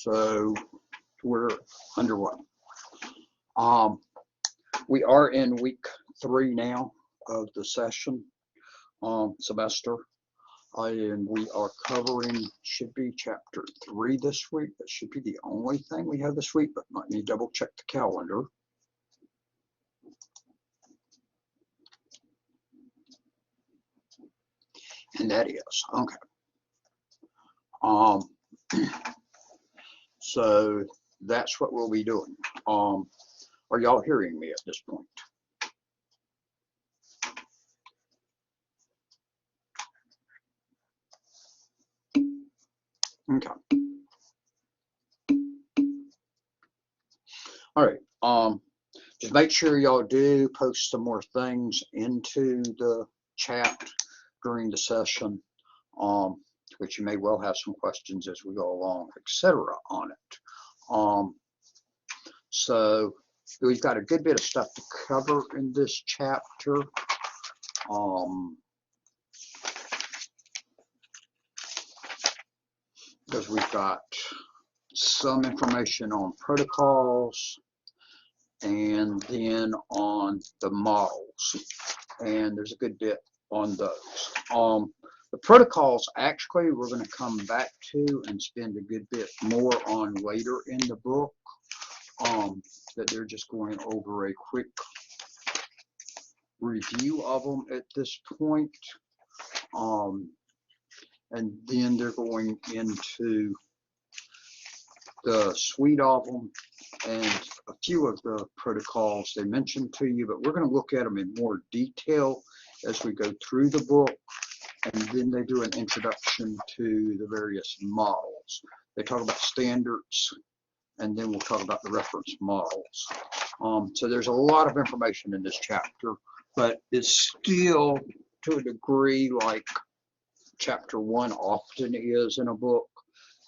So we're underway. We are in week 3 now of the session semester, and we are covering, should be chapter 3 this week. That should be the only thing we have this week, but let me double check the calendar. And that is okay. So that's what we'll be doing. Are y'all hearing me at this point? Okay. All right. Just make sure y'all do post some more things into the chat during the session, which you may well have some questions as we go along, etc. on it. So we've got a good bit of stuff to cover in this chapter. Because we've got some information on protocols and then on the models, and there's a good bit on those. The protocols actually we're going to come back to and spend a good bit more on later in the book, that they're just going over a quick review of them at this point. And then they're going into the suite of them and a few of the protocols they mentioned to you, but we're going to look at them in more detail as we go through the book. And then they do an introduction to the various models. They talk about standards, and then we'll talk about the reference models. So there's a lot of information in this chapter, but it's still to a degree like chapter 1 often is in a book,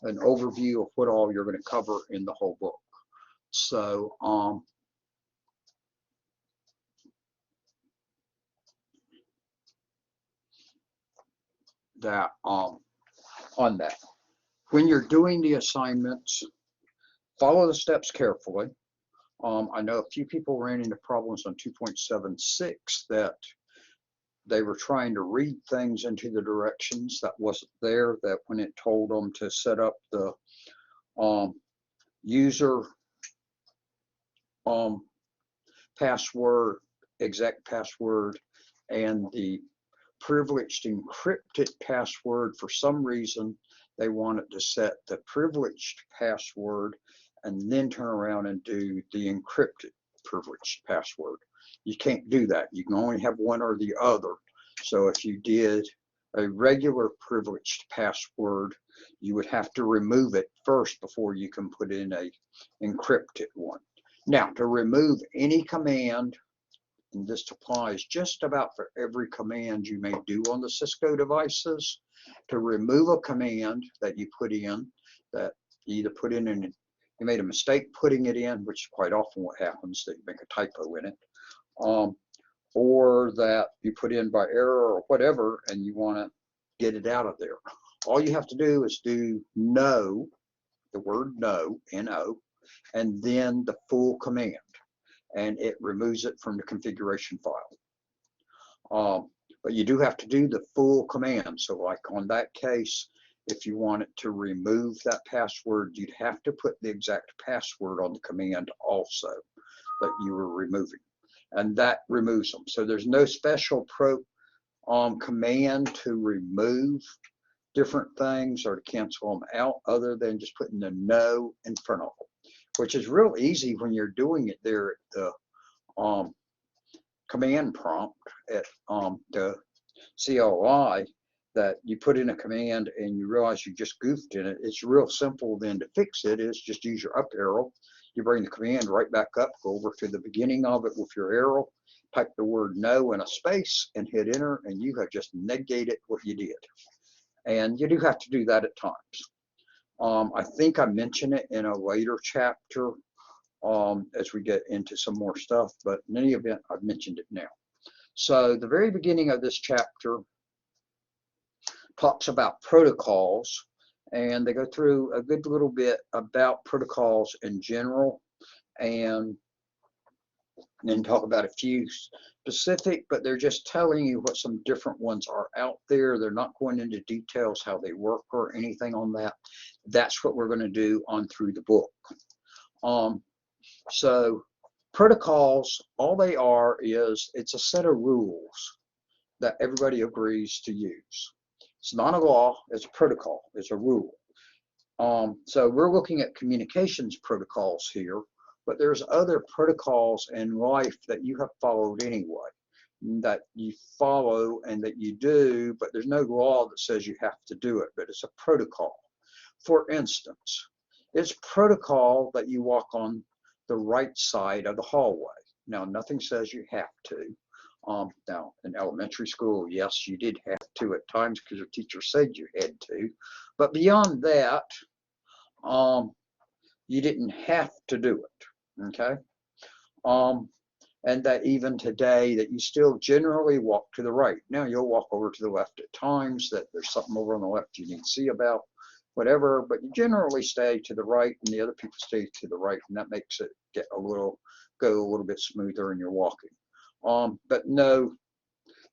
an overview of what all you're going to cover in the whole book. So that on that, when you're doing the assignments, follow the steps carefully. I know a few people ran into problems on 2.76 that they were trying to read things into the directions that wasn't there, that when it told them to set up the user password, exact password, and the privileged encrypted password, for some reason they wanted to set the privileged password and then turn around and do the encrypted privileged password. You can't do that. You can only have one or the other. So if you did a regular privileged password, you would have to remove it first before you can put in a encrypted one. Now, to remove any command, and this applies just about for every command you may do on the Cisco devices, to remove a command that you put in, that you either put in and you made a mistake putting it in, which is quite often what happens, that you make a typo in it, or that you put in by error or whatever, and you want to get it out of there. All you have to do is do no, the word no, N-O, and then the full command, and it removes it from the configuration file. But you do have to do the full command. So like on that case, if you wanted to remove that password, you'd have to put the exact password on the command also that you were removing, and that removes them. So there's no special command to remove different things or to cancel them out other than just putting the no in front of them, which is real easy when you're doing it there at the command prompt at the CLI, that you put in a command and you realize you just goofed in it. It's real simple then to fix it. Is just use your up arrow. You bring the command right back up, go over to the beginning of it with your arrow, type the word no in a space and hit enter, and you have just negated what you did. And you do have to do that at times. I think I mentioned it in a later chapter as we get into some more stuff, but in any event, I've mentioned it now. So the very beginning of this chapter talks about protocols, and they go through a good little bit about protocols in general, and then talk about a few specific, but they're just telling you what some different ones are out there. They're not going into details how they work or anything on that. That's what we're going to do on through the book. So protocols, all they are is it's a set of rules that everybody agrees to use. It's not a law, it's a protocol, it's a rule. So we're looking at communications protocols here, but there's other protocols in life that you have followed anyway, that you follow and that you do, but there's no law that says you have to do it, but it's a protocol. For instance, it's protocol that you walk on the right side of the hallway. Now, nothing says you have to. Now, in elementary school, yes, you did have to at times because your teacher said you had to. But beyond that, you didn't have to do it, okay? And that even today that you still generally walk to the right. Now, you'll walk over to the left at times, that there's something over on the left you need to see about, whatever, but you generally stay to the right and the other people stay to the right, and that makes it go a little bit smoother in your walking. But no,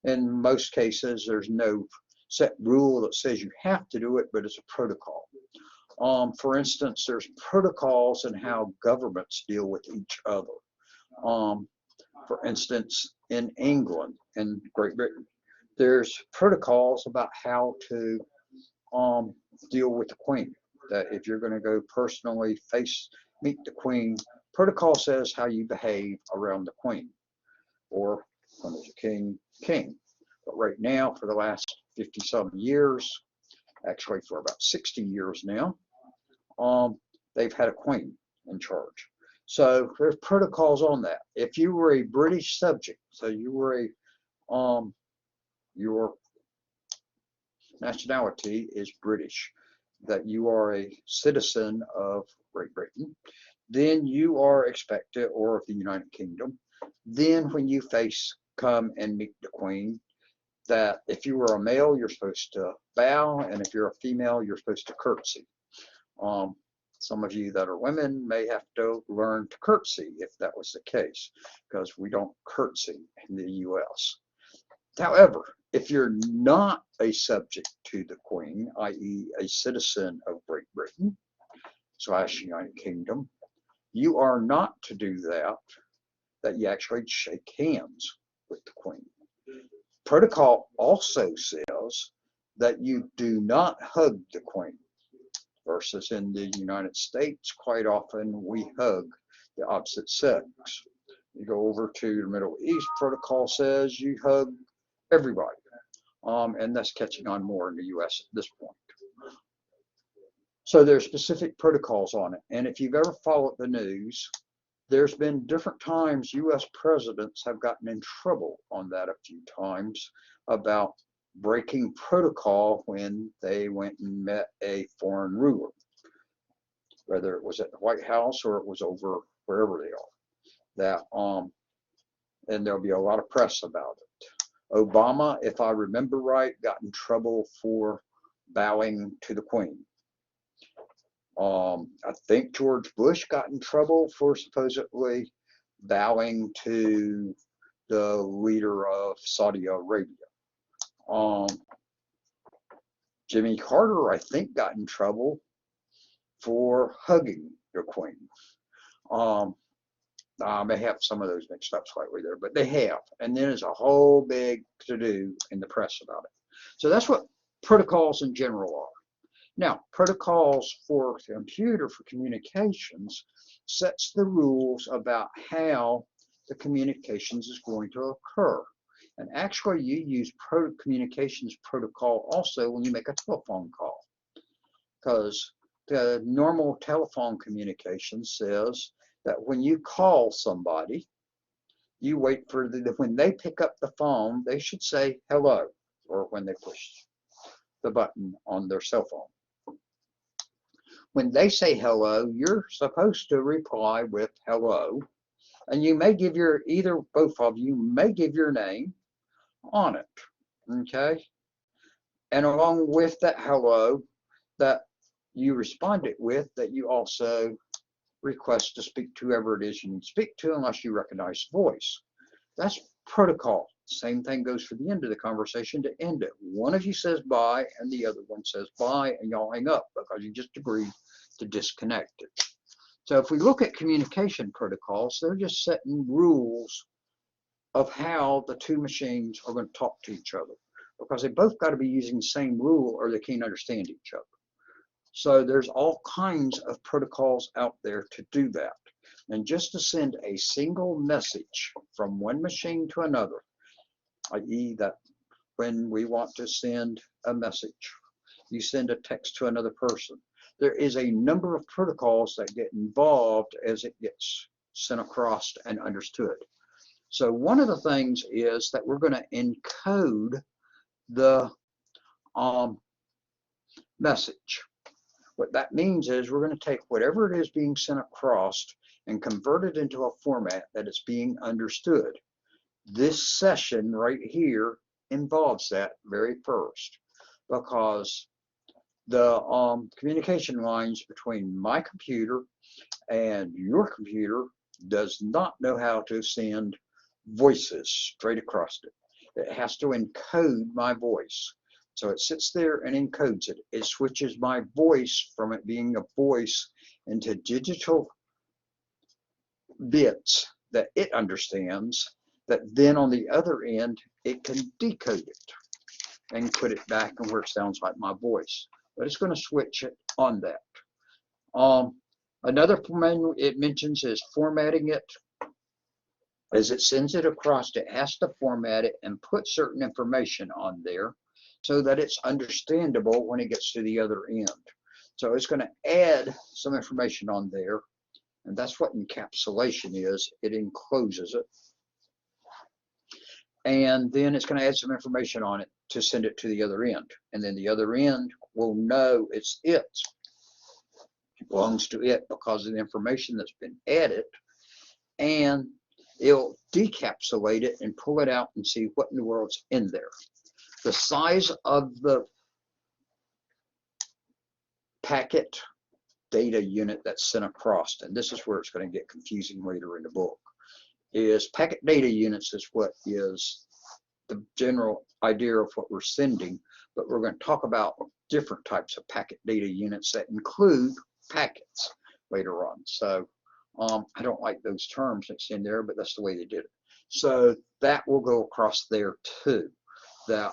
in most cases, there's no set rule that says you have to do it, but it's a protocol. For instance, there's protocols in how governments deal with each other. For instance, in England and Great Britain, there's protocols about how to deal with the Queen. That if you're going to go personally meet the Queen, protocol says how you behave around the Queen, or when there's a king. But right now, for the last 50-some years, actually for about 60 years now, they've had a queen in charge. So there's protocols on that. If you were a British subject, so you were your nationality is British, that you are a citizen of Great Britain, then you are expected, or of the United Kingdom, then when you come and meet the Queen, that if you were a male, you're supposed to bow, and if you're a female, you're supposed to curtsy. Some of you that are women may have to learn to curtsy if that was the case, because we don't curtsy in the U.S. However, if you're not a subject to the Queen, i.e. a citizen of Great Britain / United Kingdom, you are not to do that you actually shake hands with the Queen. Protocol also says that you do not hug the Queen, versus in the United States, quite often we hug the opposite sex. You go over to the Middle East, protocol says you hug everybody. And that's catching on more in the US at this point. So there's specific protocols on it. And if you've ever followed the news, there's been different times US presidents have gotten in trouble on that a few times about breaking protocol when they went and met a foreign ruler, whether it was at the White House or it was over wherever they are. That and there'll be a lot of press about it. Obama, if I remember right, got in trouble for bowing to the Queen. I think George Bush got in trouble for supposedly bowing to the leader of Saudi Arabia. Jimmy Carter, I think, got in trouble for hugging the Queen. I may have some of those mixed up slightly there, but they have. And then there's a whole big to-do in the press about it. So that's what protocols in general are. Now, protocols for computer, for communications, sets the rules about how the communications is going to occur. And actually, you use communications protocol also when you make a telephone call, because the normal telephone communication says that when you call somebody, you wait for when they pick up the phone, they should say hello, or when they push the button on their cell phone. When they say hello, you're supposed to reply with hello, and you may give both of you may give your name on it, okay? And along with that hello, that you respond it with that you also request to speak to whoever it is you need to speak to unless you recognize the voice. That's protocol. Same thing goes for the end of the conversation to end it. One of you says bye and the other one says bye, and y'all hang up because you just agreed to disconnect it. So if we look at communication protocols, they're just setting rules of how the two machines are going to talk to each other, because they both got to be using the same rule or they can't understand each other. So there's all kinds of protocols out there to do that. And just to send a single message from one machine to another, i.e. that when we want to send a message, you send a text to another person, there is a number of protocols that get involved as it gets sent across and understood. So one of the things is that we're going to encode the message. What that means is we're going to take whatever it is being sent across and convert it into a format that is being understood. This session right here involves that very first, because the communication lines between my computer and your computer does not know how to send voices straight across it. It has to encode my voice. So it sits there and encodes it. It switches my voice from it being a voice into digital bits that it understands, that then on the other end, it can decode it and put it back in where it sounds like my voice. But it's going to switch it on that. Another menu it mentions is formatting it. As it sends it across, it has to format it and put certain information on there so that it's understandable when it gets to the other end. So it's going to add some information on there, and that's what encapsulation is. It encloses it. And then it's going to add some information on it to send it to the other end. And then the other end will know it's it. It belongs to it because of the information that's been added. And it'll decapsulate it and pull it out and see what in the world's in there. The size of the packet data unit that's sent across, and this is where it's going to get confusing later in the book, is packet data units is what is the general idea of what we're sending, but we're going to talk about different types of packet data units that include packets later on. So I don't like those terms that's in there, but that's the way they did it. So that will go across there too. That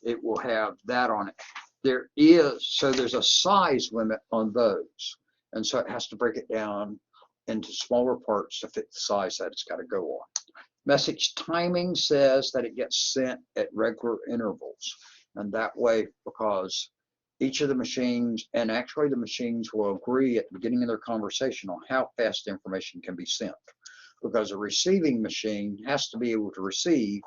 it will have that on it. There's a size limit on those, and so it has to break it down into smaller parts to fit the size that it's got to go on. Message timing says that it gets sent at regular intervals, and that way, because each of the machines, and actually the machines will agree at the beginning of their conversation on how fast information can be sent, because a receiving machine has to be able to receive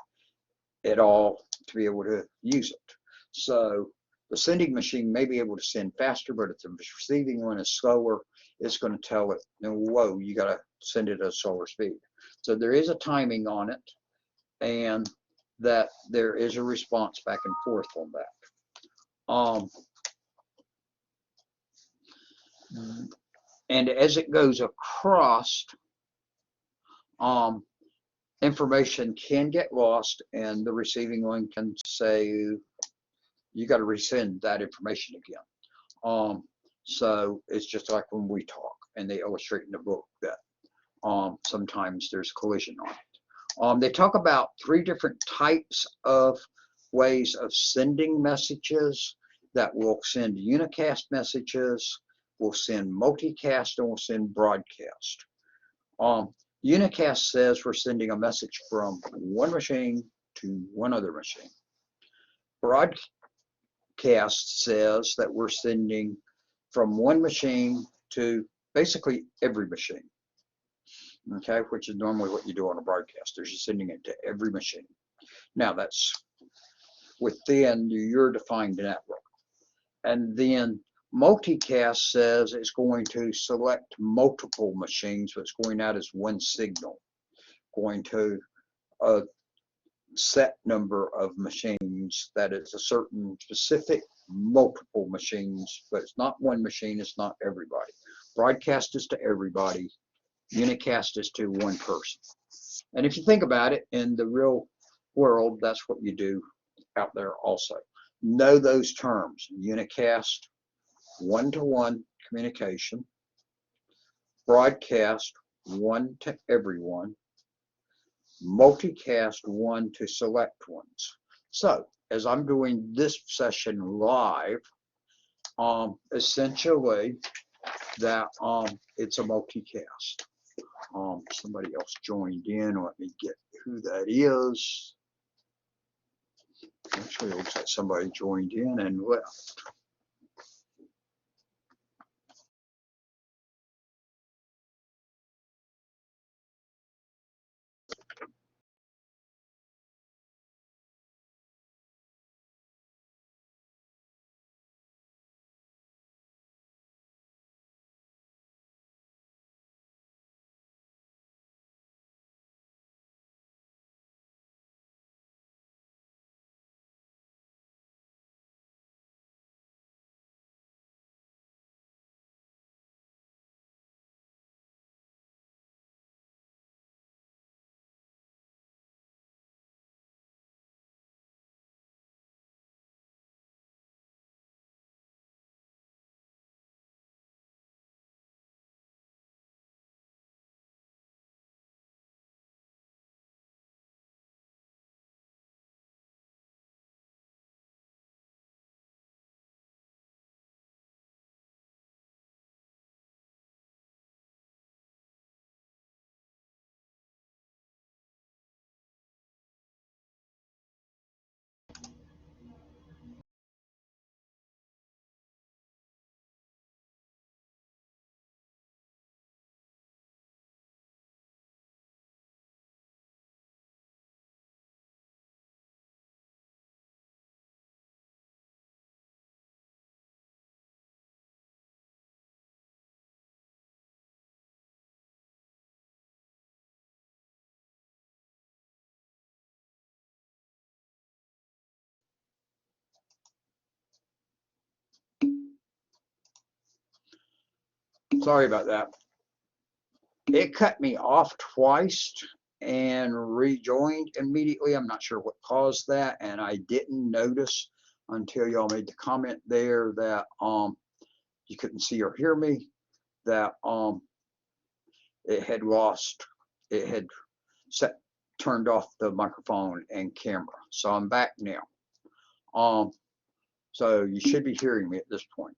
it all to be able to use it. So the sending machine may be able to send faster, but if the receiving one is slower, it's going to tell it, whoa, you got to send it at a slower speed. So there is a timing on it, and that there is a response back and forth on that. And as it goes across, information can get lost, and the receiving one can say, you got to resend that information again. So it's just like when we talk, and they illustrate in the book that sometimes there's collision on it. They talk about 3 different types of ways of sending messages: that will send unicast messages, will send multicast, and will send broadcast. Unicast says we're sending a message from one machine to one other machine. Broadcast says that we're sending from one machine to basically every machine, okay, which is normally what you do on a broadcast. You're sending it to every machine. Now that's within your defined network. And then multicast says it's going to select multiple machines, so it's going out as one signal, going to a set number of machines means that it's a certain specific multiple machines, but it's not one machine, it's not everybody. Broadcast is to everybody, unicast is to one person. And if you think about it, in the real world, that's what you do out there also. Know those terms: unicast, one-to-one communication; broadcast, one to everyone; multicast, one to select ones. So as I'm doing this session live, essentially that it's a multicast. Somebody else joined in. Let me get who that is. Actually, it looks like somebody joined in and left. Sorry about that. It cut me off twice and rejoined immediately. I'm not sure what caused that, and I didn't notice until y'all made the comment there that you couldn't see or hear me, that it had lost, it had turned off the microphone and camera. So I'm back now. So you should be hearing me at this point.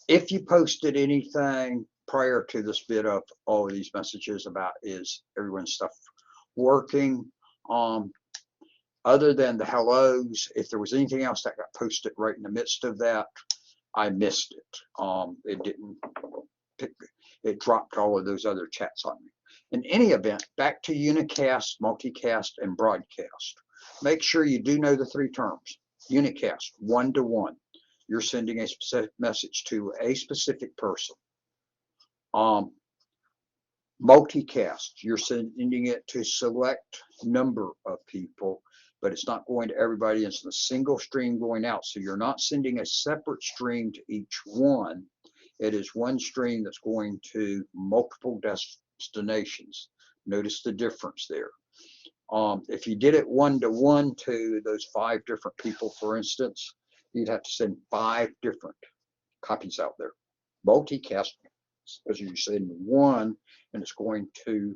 If you posted anything prior to this bit of all of these messages about is everyone's stuff working, other than the hellos, if there was anything else that got posted right in the midst of that, I missed it. It didn't pick, it dropped all of those other chats on me. In any event, back to unicast, multicast, and broadcast. Make sure you do know the three terms. Unicast, one-to-one. You're sending a specific message to a specific person. Multicast, you're sending it to select number of people, but it's not going to everybody. It's a single stream going out. So you're not sending a separate stream to each one. It is one stream that's going to multiple destinations. Notice the difference there. If you did it one-to-one to those 5 different people, for instance, you'd have to send 5 different copies out there. Multicast, as you send one, and it's going to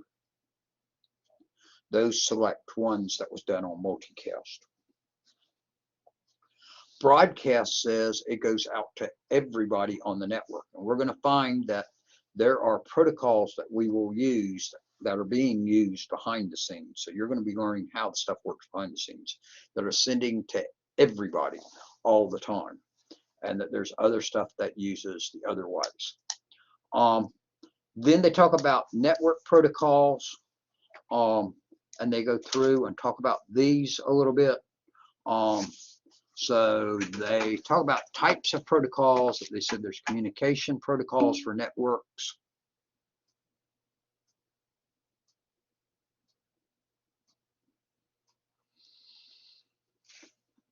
those select ones that was done on multicast. Broadcast says it goes out to everybody on the network. And we're going to find that there are protocols that we will use that are being used behind the scenes. So you're going to be learning how the stuff works behind the scenes that are sending to everybody all the time. And that there's other stuff that uses the other ways. Then they talk about network protocols, and they go through and talk about these a little bit. So they talk about types of protocols. They said there's communication protocols for networks.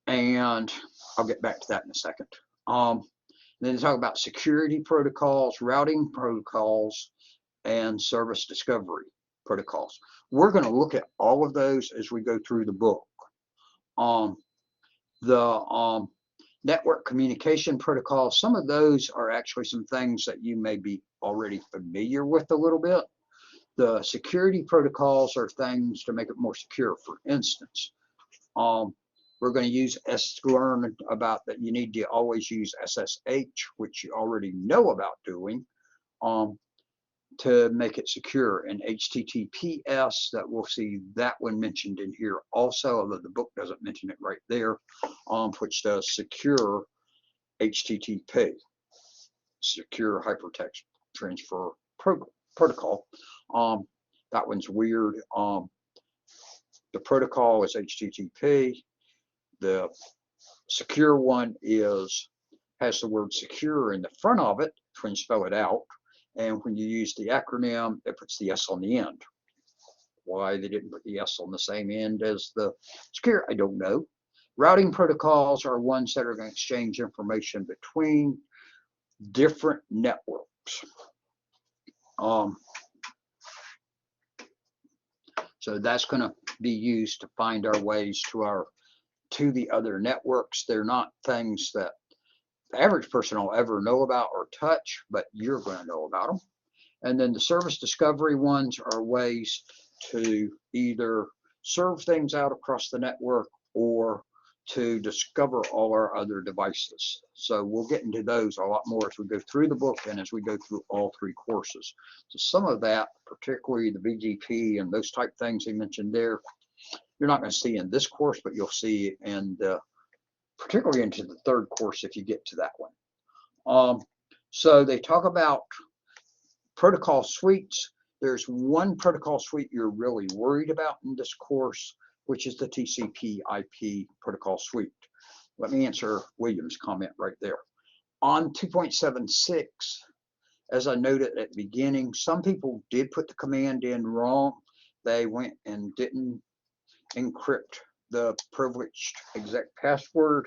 And I'll get back to that in a second. Then they talk about security protocols, routing protocols, and service discovery protocols. We're going to look at all of those as we go through the book. The network communication protocols, some of those are actually some things that you may be already familiar with a little bit. The security protocols are things to make it more secure. For instance, we're going to learn about that you need to always use SSH, which you already know about doing, to make it secure, and HTTPS, that we'll see that one mentioned in here also, although the book doesn't mention it right there, which does secure HTTP, secure hypertext transfer protocol. That one's weird. The protocol is HTTP. The secure one has the word secure in the front of it when you spell it out. And when you use the acronym, it puts the S on the end. Why they didn't put the S on the same end as the secure, I don't know. Routing protocols are ones that are going to exchange information between different networks. So that's going to be used to find our ways to the other networks. They're not things that the average person will ever know about or touch, but you're going to know about them. And then the service discovery ones are ways to either serve things out across the network or to discover all our other devices. So we'll get into those a lot more as we go through the book and as we go through all three courses. So some of that, particularly the BGP and those type things they mentioned there, you're not going to see in this course, but you'll see in particularly into the third course if you get to that one. So they talk about protocol suites. There's one protocol suite you're really worried about in this course, which is the TCP/IP protocol suite. Let me answer William's comment right there. On 2.76, as I noted at the beginning, some people did put the command in wrong. They went and didn't encrypt the privileged exec password,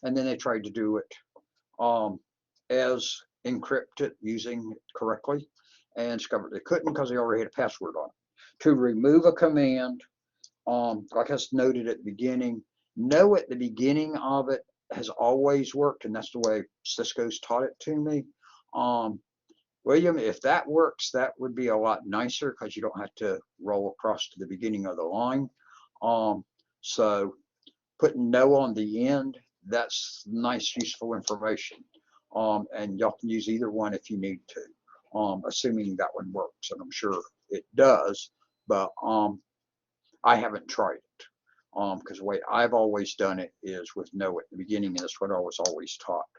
and then they tried to do it as encrypted using it correctly, and discovered they couldn't because they already had a password on it. To remove a command, like I noted at the beginning, no at the beginning of it has always worked, and that's the way Cisco's taught it to me. William, if that works, that would be a lot nicer because you don't have to roll across to the beginning of the line. So putting no on the end, that's nice, useful information. And y'all can use either one if you need to, assuming that one works, and I'm sure it does, but I haven't tried it, because the way I've always done it is with no at the beginning, and that's what I was always taught.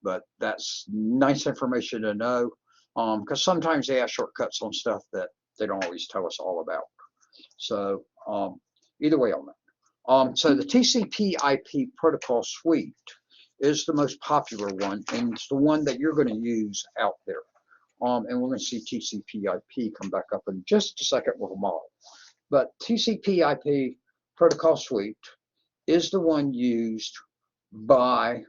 But that's nice information to know, because sometimes they have shortcuts on stuff that they don't always tell us all about. So either way on that. So the TCP/IP protocol suite is the most popular one, and it's the one that you're going to use out there. And we're going to see TCP/IP come back up in just a second with a model. But TCP/IP protocol suite is the one used by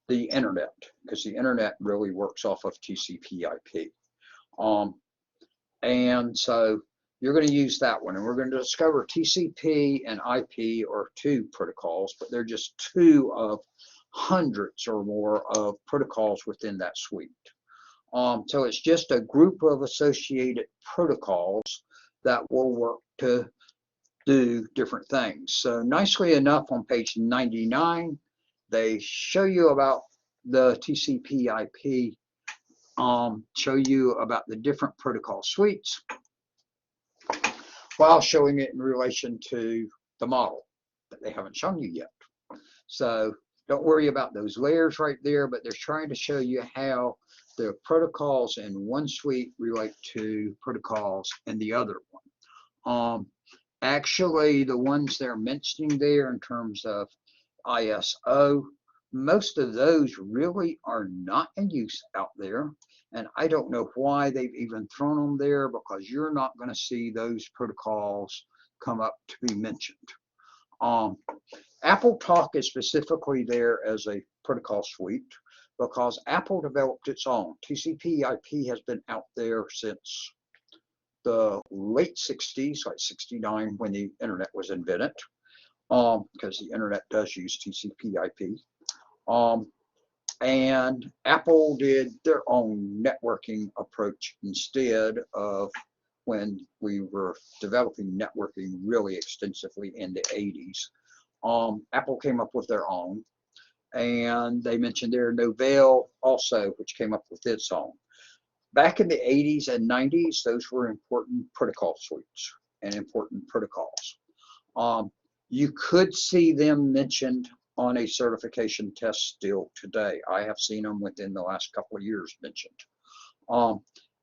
the internet, because the internet really works off of TCP/IP. And so you're going to use that one, and we're going to discover TCP and IP are two protocols, but they're just two of hundreds or more of protocols within that suite. So it's just a group of associated protocols that will work to do different things. So nicely enough, on page 99, they show you about the TCP/IP, show you about the different protocol suites, while showing it in relation to the model that they haven't shown you yet. So don't worry about those layers right there, but they're trying to show you how the protocols in one suite relate to protocols in the other one. Actually, the ones they're mentioning there in terms of ISO, most of those really are not in use out there, And I don't know why they've even thrown them there, because you're not going to see those protocols come up to be mentioned. Apple Talk is specifically there as a protocol suite because Apple developed its own. TCP/IP has been out there since the late 60s, like 69, when the internet was invented, because the internet does use TCP/IP. And Apple did their own networking approach instead of when we were developing networking really extensively in the 80s. Apple came up with their own, and they mentioned their Novell also, which came up with its own. Back in the 80s and 90s, those were important protocol suites and important protocols. You could see them mentioned on a certification test still today. I have seen them within the last couple of years mentioned.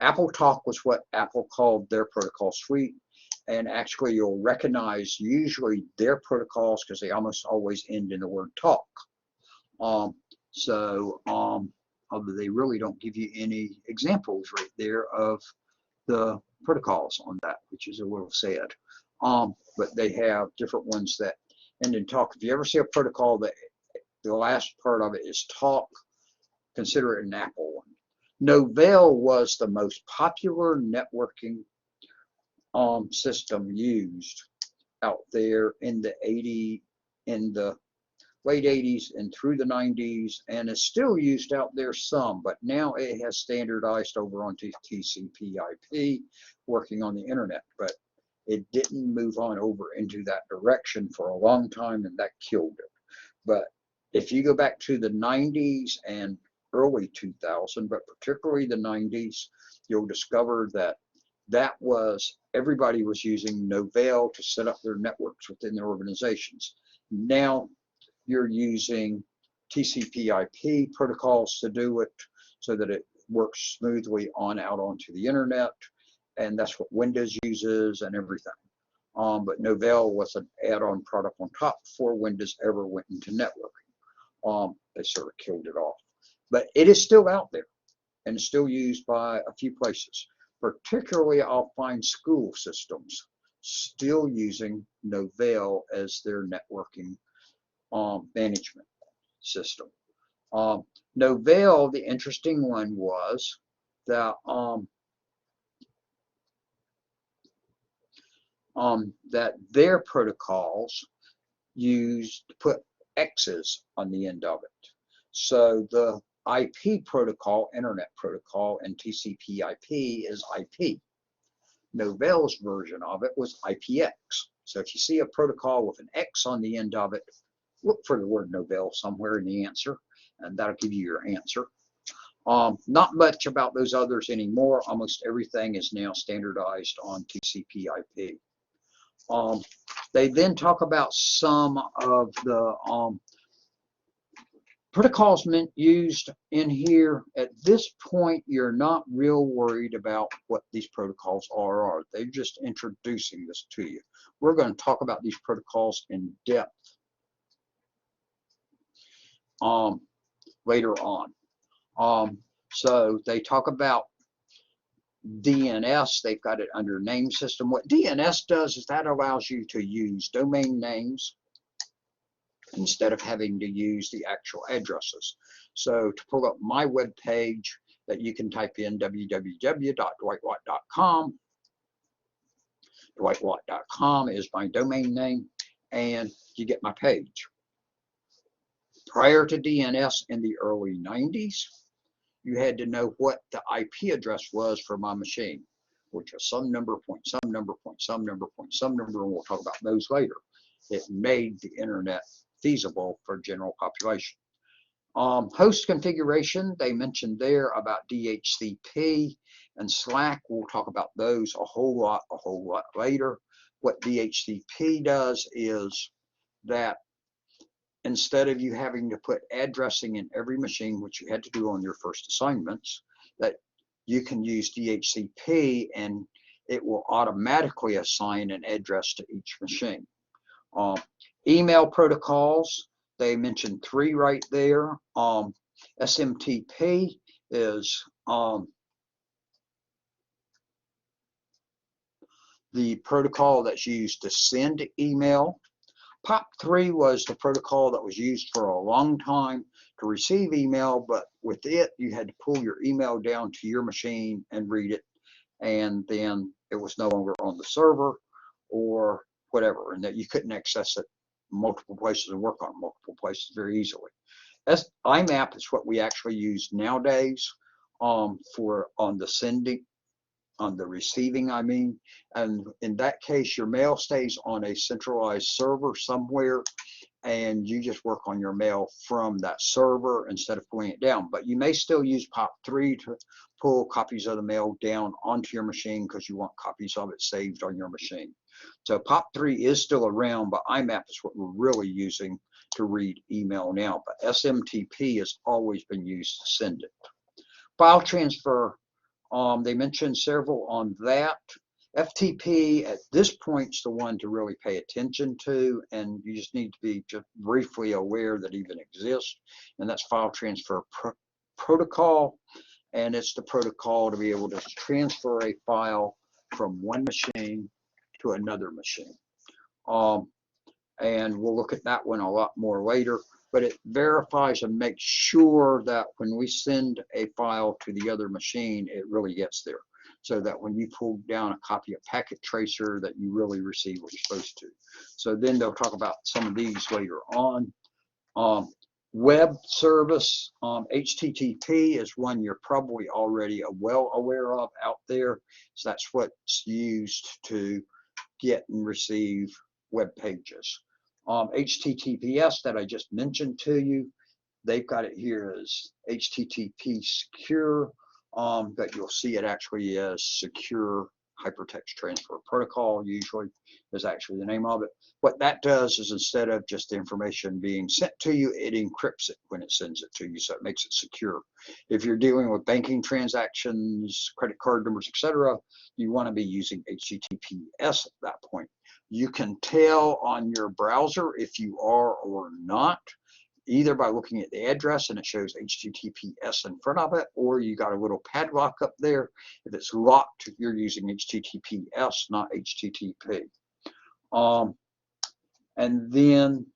Apple Talk was what Apple called their protocol suite, and actually you'll recognize usually their protocols because they almost always end in the word talk. Although they really don't give you any examples right there of the protocols on that, which is a little sad. But they have different ones that end in talk. If you ever see a protocol that the last part of it is talk, consider it an Apple one. Novell was the most popular networking system used out there in the late 80s and through the 90s, and is still used out there some, but now it has standardized over onto TCP/IP, working on the internet, but it didn't move on over into that direction for a long time, and that killed it. But if you go back to the 90s and early 2000, but particularly the 90s, you'll discover that everybody was using Novell to set up their networks within their organizations. Now you're using TCP/IP protocols to do it so that it works smoothly out onto the internet, and that's what Windows uses and everything. But Novell was an add-on product on top before Windows ever went into networking. They sort of killed it off, but it is still out there and still used by a few places. Particularly, I'll find school systems still using Novell as their networking management system. Novell, the interesting one was that that their protocols put X's on the end of it. So the IP protocol, internet protocol, and TCP/IP is IP. Novell's version of it was IPX. So if you see a protocol with an X on the end of it, look for the word Novell somewhere in the answer, and that'll give you your answer. Not much about those others anymore. Almost everything is now standardized on TCP/IP. They then talk about some of the protocols used in here. At this point, you're not real worried about what these protocols are. They're just introducing this to you. We're going to talk about these protocols in depth later on. So they talk about DNS. They've got it under name system. What DNS does is that allows you to use domain names instead of having to use the actual addresses. So to pull up my web page, that you can type in www.dwightwatt.com. Dwightwatt.com is my domain name, and you get my page. Prior to DNS in the early 90s, you had to know what the IP address was for my machine, which was some number, point, some number, point, some number, point, some number, and we'll talk about those later. It made the internet feasible for general population. Host configuration, they mentioned there about DHCP and Slack. We'll talk about those a whole lot later. What DHCP does is that instead of you having to put addressing in every machine, which you had to do on your first assignments, that you can use DHCP and it will automatically assign an address to each machine. Email protocols, they mentioned 3 right there. SMTP is the protocol that's used to send email. POP3 was the protocol that was used for a long time to receive email, but with it, you had to pull your email down to your machine and read it, and then it was no longer on the server or whatever, and that you couldn't access it multiple places and work on multiple places very easily. IMAP is what we actually use nowadays for on the sending, on the receiving, I mean, and in that case, your mail stays on a centralized server somewhere, and you just work on your mail from that server instead of pulling it down. But you may still use POP3 to pull copies of the mail down onto your machine because you want copies of it saved on your machine. So POP3 is still around, but IMAP is what we're really using to read email now. But SMTP has always been used to send it. File transfer, they mentioned several on that. FTP at this point is the one to really pay attention to, and you just need to be just briefly aware that even exists, and that's file transfer protocol, and it's the protocol to be able to transfer a file from one machine to another machine. And we'll look at that one a lot more later, but it verifies and makes sure that when we send a file to the other machine, it really gets there, so that when you pull down a copy of Packet Tracer, that you really receive what you're supposed to. So then they'll talk about some of these later on. Web service, HTTP is one you're probably already well aware of out there. So that's what's used to get and receive web pages. HTTPS that I just mentioned to you, they've got it here as HTTP secure, but you'll see it actually as secure hypertext transfer protocol, usually is actually the name of it. What that does is, instead of just the information being sent to you, it encrypts it when it sends it to you, so it makes it secure. If you're dealing with banking transactions, credit card numbers, etc., you want to be using HTTPS at that point. You can tell on your browser if you are or not, either by looking at the address and it shows HTTPS in front of it, or you got a little padlock up there. If it's locked, you're using HTTPS, not HTTP. And then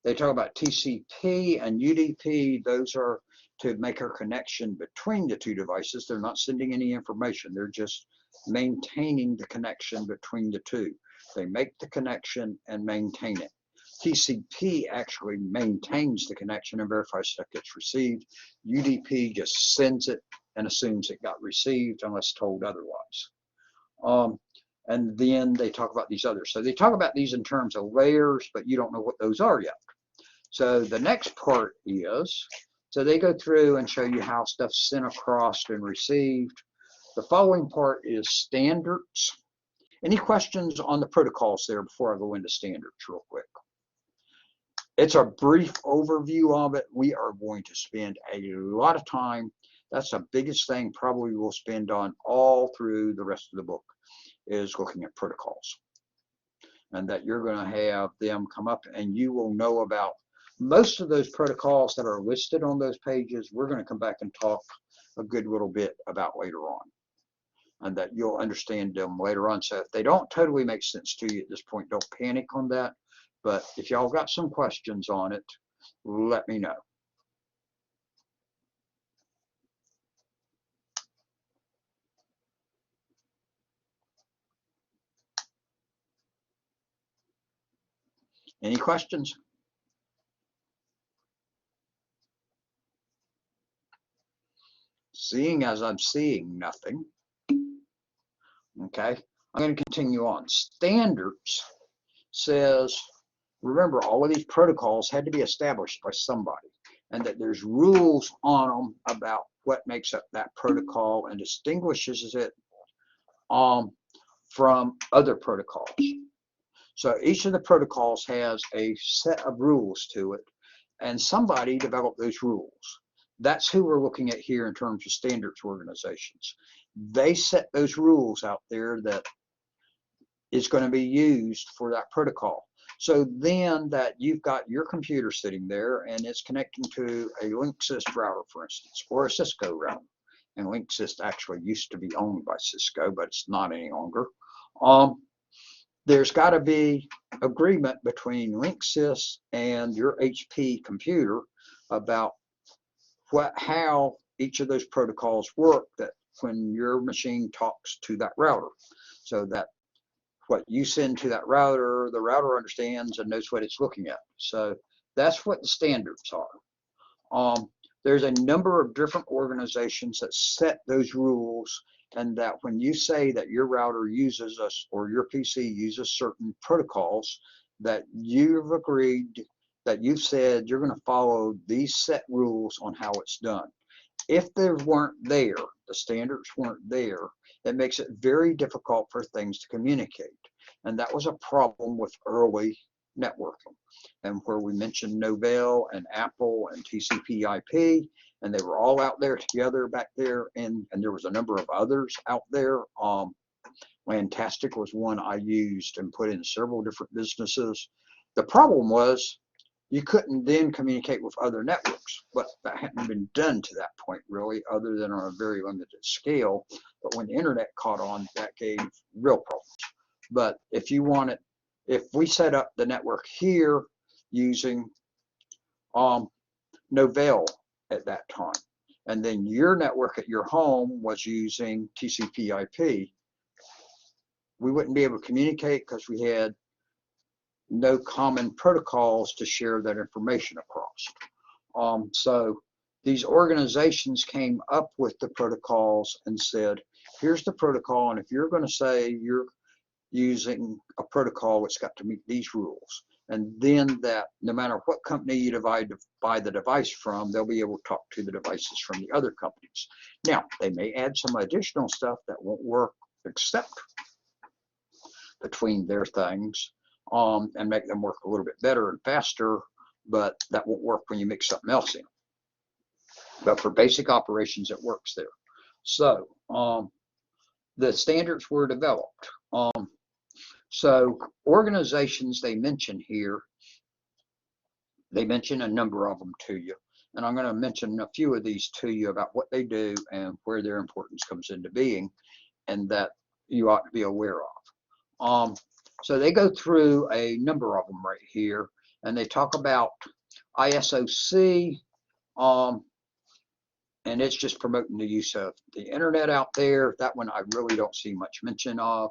they talk about TCP and UDP. Those are to make a connection between the two devices. They're not sending any information. They're just maintaining the connection between the two. They make the connection and maintain it. TCP actually maintains the connection and verifies that it gets received. UDP just sends it and assumes it got received unless told otherwise. And then they talk about these others. So they talk about these in terms of layers, but you don't know what those are yet. So the next part is, so they go through and show you how stuff's sent across and received. The following part is standards. Any questions on the protocols there before I go into standards real quick? It's a brief overview of it. We are going to spend a lot of time. That's the biggest thing probably we'll spend on all through the rest of the book, is looking at protocols. And that you're going to have them come up and you will know about most of those protocols that are listed on those pages. We're going to come back and talk a good little bit about later on, and that you'll understand them later on. So if they don't totally make sense to you at this point, don't panic on that. But if y'all got some questions on it, let me know. Any questions? Seeing as I'm seeing nothing, okay, I'm going to continue on. Standards says, remember, all of these protocols had to be established by somebody, and that there's rules on them about what makes up that protocol and distinguishes it from other protocols. So each of the protocols has a set of rules to it, and somebody developed those rules. That's who we're looking at here in terms of standards organizations. They set those rules out there that is going to be used for that protocol. So then that you've got your computer sitting there and it's connecting to a LinkCIST router, for instance, or a Cisco router. And LinkCIST actually used to be owned by Cisco, but it's not any longer. there's got to be agreement between Linksys and your HP computer about how each of those protocols work, that when your machine talks to that router, so that what you send to that router, the router understands and knows what it's looking at. So that's what the standards are. There's a number of different organizations that set those rules, and that when you say that your router uses us or your PC uses certain protocols, that you've agreed, that you've said you're going to follow these set rules on how it's done. If they weren't there, the standards weren't there, it makes it very difficult for things to communicate. And that was a problem with early networking, and where we mentioned Novell and Apple and TCP/IP, and they were all out there together back there, and there was a number of others out there. Lantastic was one I used and put in several different businesses. The problem was you couldn't then communicate with other networks, but that hadn't been done to that point really, other than on a very limited scale. But when the internet caught on, that gave real problems. But if you wanted, if we set up the network here using Novell at that time, and then your network at your home was using TCP/IP, we wouldn't be able to communicate because we had no common protocols to share that information across. So these organizations came up with the protocols and said, here's the protocol, and if you're going to say you're using a protocol, it's got to meet these rules. And then that no matter what company you buy the device from, they'll be able to talk to the devices from the other companies. Now, they may add some additional stuff that won't work except between their things, and make them work a little bit better and faster, but that won't work when you mix something else in. But for basic operations, it works there. So the standards were developed. So organizations they mention here, they mention a number of them to you. And I'm going to mention a few of these to you about what they do and where their importance comes into being, and that you ought to be aware of. So they go through a number of them right here, and they talk about ISOC, and it's just promoting the use of the internet out there. That one I really don't see much mention of.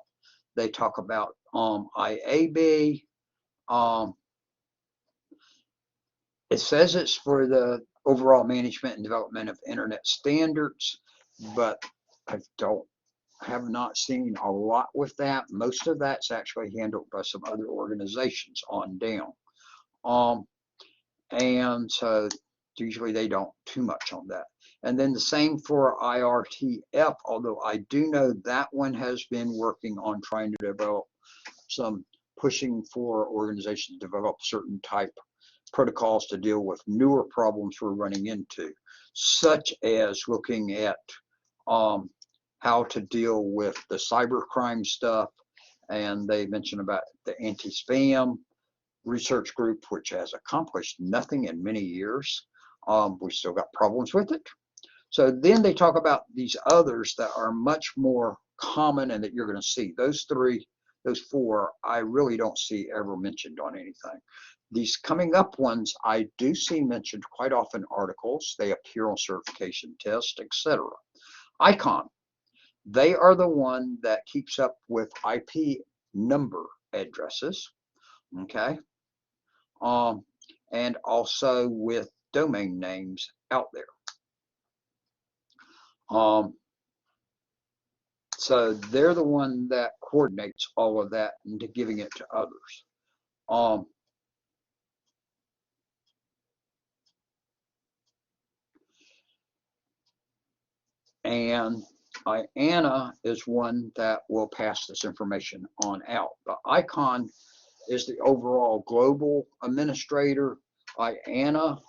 They talk about IAB. It says it's for the overall management and development of internet standards, but I have not seen a lot with that. Most of that's actually handled by some other organizations on down. And so usually they don't too much on that. And then the same for IRTF, although I do know that one has been working on trying to develop some, pushing for organizations to develop certain type protocols to deal with newer problems we're running into, such as looking at how to deal with the cybercrime stuff. And they mention about the anti-spam research group, which has accomplished nothing in many years. We still got problems with it. So then they talk about these others that are much more common and that you're going to see. Those four, I really don't see ever mentioned on anything. These coming up ones, I do see mentioned quite often in articles. They appear on certification tests, etc. ICON, they are the one that keeps up with IP number addresses, okay, and also with domain names out there. So they're the one that coordinates all of that into giving it to others. And IANA is one that will pass this information on out. The ICON is the overall global administrator. IANA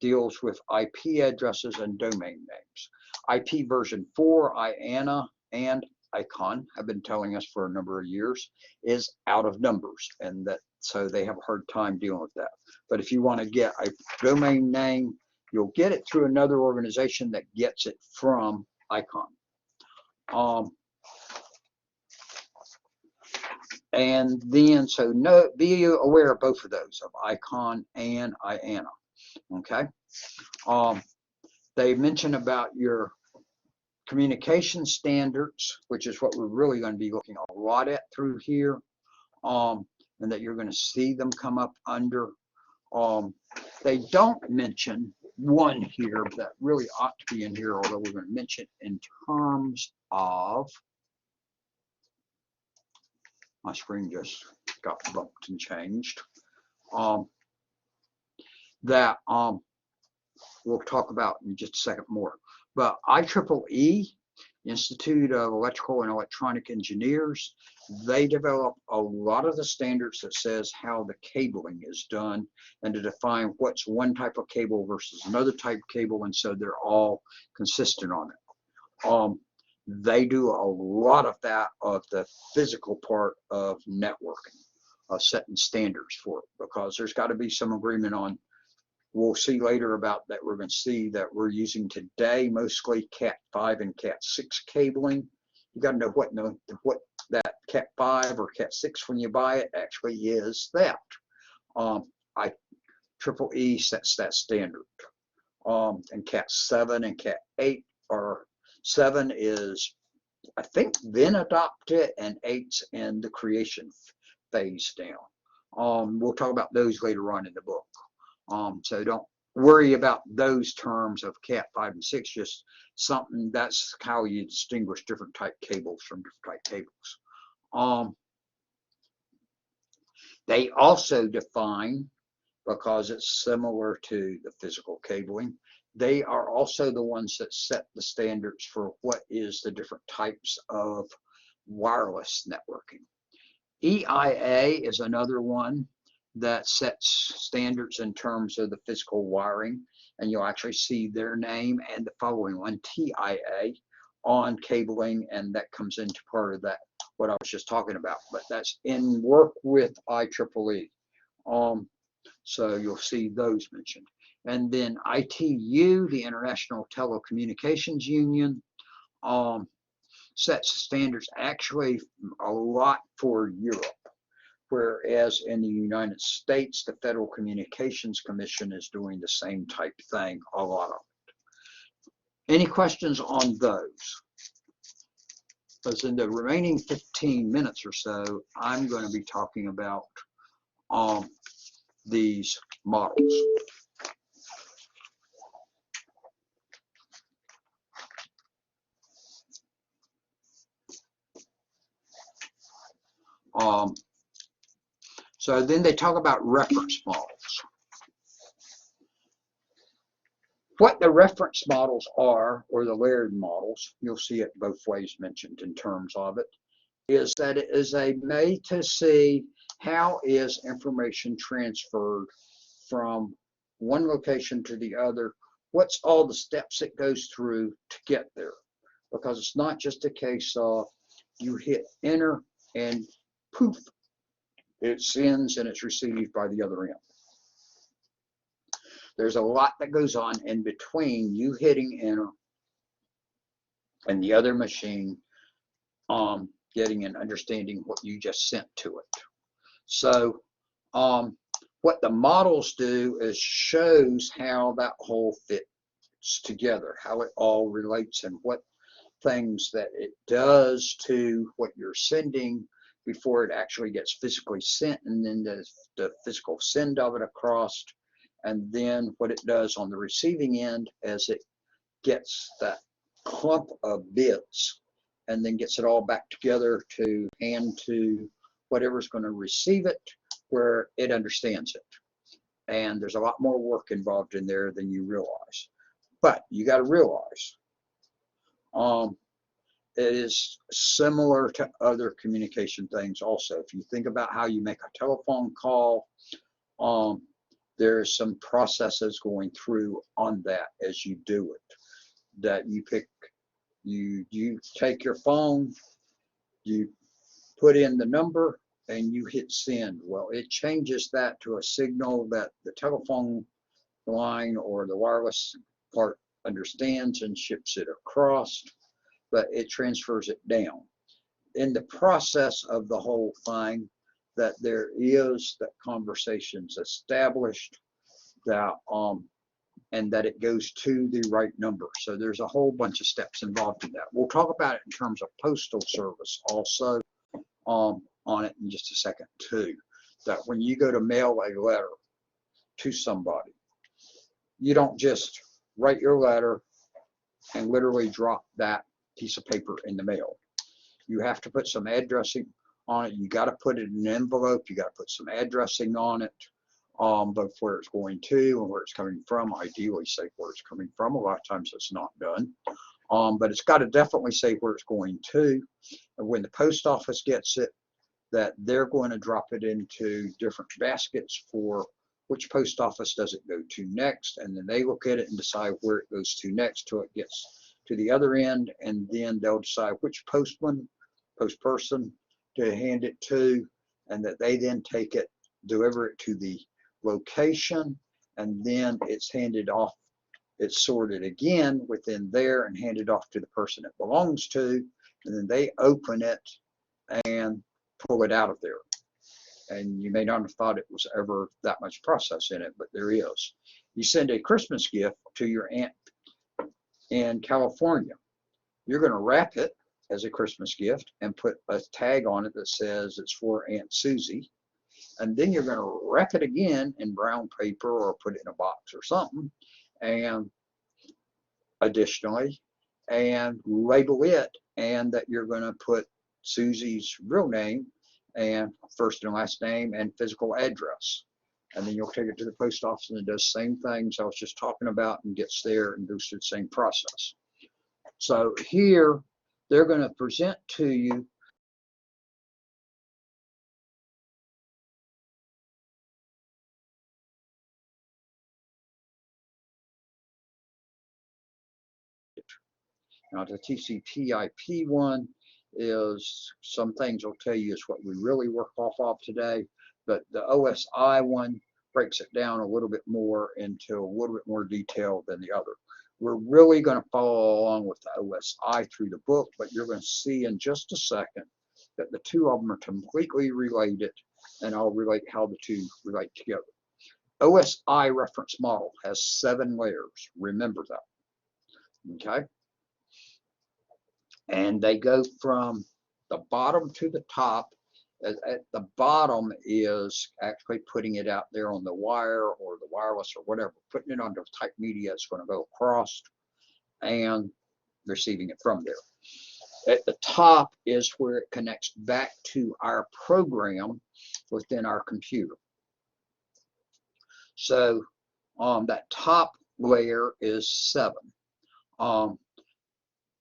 deals with IP addresses and domain names. IP version 4, IANA and ICON have been telling us for a number of years is out of numbers, and that so they have a hard time dealing with that. But if you want to get a domain name, you'll get it through another organization that gets it from ICON. And then, so no, be aware of both of those, of ICON and IANA. Okay. They mention about your communication standards, which is what we're really going to be looking a lot at through here, and that you're going to see them come up under. They don't mention one here that really ought to be in here, although we're going to mention in terms of, my screen just got bumped and changed, that we'll talk about in just a second more. But IEEE, Institute of Electrical and Electronic Engineers, they develop a lot of the standards that says how the cabling is done and to define what's one type of cable versus another type of cable, and so they're all consistent on it. They do a lot of that, of the physical part of networking, setting standards for it, because there's got to be some agreement on. We'll see later about that. We're going to see that we're using today mostly Cat 5 and Cat 6 cabling. You got to know what that Cat 5 or Cat 6 when you buy it actually is that. IEEE sets that standard. And Cat 7 and Cat 8 are, 7 is, I think, then adopted, and 8's in the creation phase now. We'll talk about those later on in the book. So don't worry about those terms of Cat 5 and 6, just something that's how you distinguish different type cables from different type cables. They also define, because it's similar to the physical cabling, they are also the ones that set the standards for what is the different types of wireless networking. EIA is another one that sets standards in terms of the physical wiring, and you'll actually see their name and the following one, TIA, on cabling, and that comes into part of that, what I was just talking about, but that's in work with IEEE. So you'll see those mentioned. And then ITU, the International Telecommunications Union, sets standards actually a lot for Europe, whereas in the United States, the Federal Communications Commission is doing the same type thing, a lot of it. Any questions on those? Because in the remaining 15 minutes or so, I'm going to be talking about these models. So then they talk about reference models. What the reference models are, or the layered models, you'll see it both ways mentioned in terms of it, is that it is a made to see how is information transferred from one location to the other, what's all the steps it goes through to get there. Because it's not just a case of you hit enter and poof, it sends and it's received by the other end. There's a lot that goes on in between you hitting enter and the other machine getting and understanding what you just sent to it. So what the models do is shows how that whole fits together, how it all relates, and what things that it does to what you're sending before it actually gets physically sent, and then the physical send of it across, and then what it does on the receiving end as it gets that clump of bits and then gets it all back together to hand to whatever's going to receive it, where it understands it. And there's a lot more work involved in there than you realize. But you got to realize it is similar to other communication things also. If you think about how you make a telephone call, there's some processes going through on that as you do it. That you pick, you take your phone, you put in the number, and you hit send. Well, it changes that to a signal that the telephone line or the wireless part understands and ships it across, but it transfers it down. in the process of the whole thing, that there is that conversations established, that and that it goes to the right number. So there's a whole bunch of steps involved in that. We'll talk about it in terms of postal service also on it in just a second too. That when you go to mail a letter to somebody, you don't just write your letter and literally drop that piece of paper in the mail. You have to put some addressing on it. You got to put it in an envelope. You got to put some addressing on it, both where it's going to and where it's coming from. Ideally, say where it's coming from. A lot of times it's not done, but it's got to definitely say where it's going to. And when the post office gets it, that they're going to drop it into different baskets for which post office does it go to next, and then they look at it and decide where it goes to next till it gets to the other end, and then they'll decide which post person to hand it to, and that they then take it, deliver it to the location, and then it's handed off, it's sorted again within there and handed off to the person it belongs to, and then they open it and pull it out of there. And you may not have thought it was ever that much process in it, but there is. You send a Christmas gift to your aunt in California. You're going to wrap it as a Christmas gift and put a tag on it that says it's for Aunt Susie. And then you're going to wrap it again in brown paper or put it in a box or something. And additionally, and label it, and that you're going to put Susie's real name and first and last name and physical address. And then you'll take it to the post office and it does the same things I was just talking about and gets there and goes through the same process. So here they're going to present to you now the TCP/IP one is some things will tell you is what we really work off of today, but the OSI one breaks it down a little bit more into a little bit more detail than the other. We're really going to follow along with the OSI through the book, but you're going to see in just a second that the two of them are completely related, and I'll relate how the two relate together. OSI reference model has 7 layers. Remember that. Okay? And they go from the bottom to the top. At the bottom is actually putting it out there on the wire or the wireless or whatever, putting it onto type media it's going to go across and receiving it from there. At the top is where it connects back to our program within our computer. So that top layer is 7.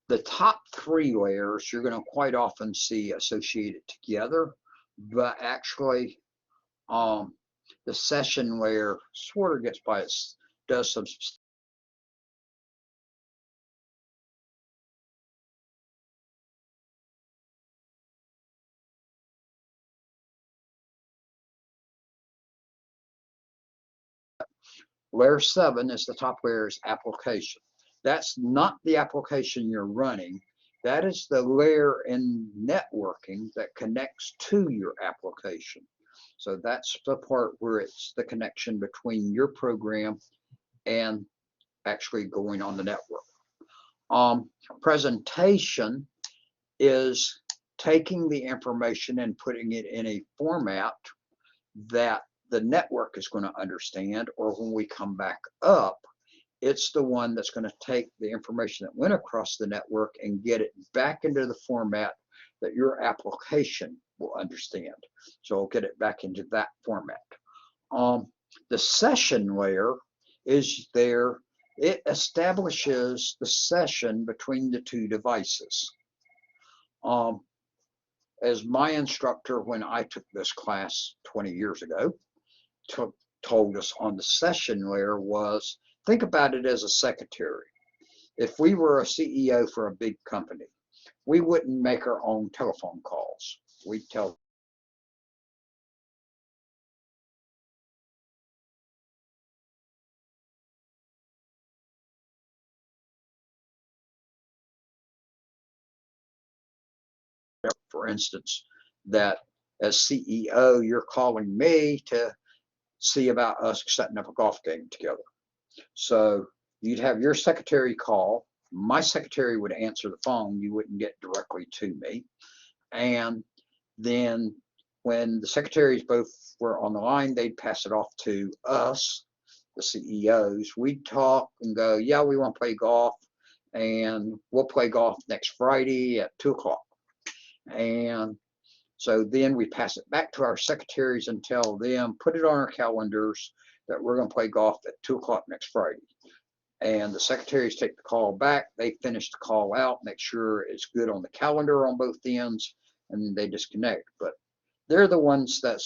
The top 3 layers you're going to quite often see associated together, but actually the session layer sort of gets by its, does some layer 7 is the top layer is application. That's not the application you're running. That is the layer in networking that connects to your application. So that's the part where it's the connection between your program and actually going on the network. Presentation is taking the information and putting it in a format that the network is going to understand, or when we come back up, it's the one that's going to take the information that went across the network and get it back into the format that your application will understand. So I'll get it back into that format. The session layer is there. It establishes the session between the 2 devices. As my instructor, when I took this class 20 years ago, told us on the session layer was, think about it as a secretary. If we were a CEO for a big company, we wouldn't make our own telephone calls. We'd tell For instance, that as CEO, you're calling me to see about us setting up a golf game together. So you'd have your secretary call. My secretary would answer the phone. You wouldn't get directly to me. And then when the secretaries both were on the line, they'd pass it off to us, the CEOs. We'd talk and go, yeah, we want to play golf. And we'll play golf next Friday at 2 o'clock. And so then we pass it back to our secretaries and tell them, put it on our calendars that we're going to play golf at 2 o'clock next Friday. And the secretaries take the call back. They finish the call out, make sure it's good on the calendar on both ends, and they disconnect. But they're the ones that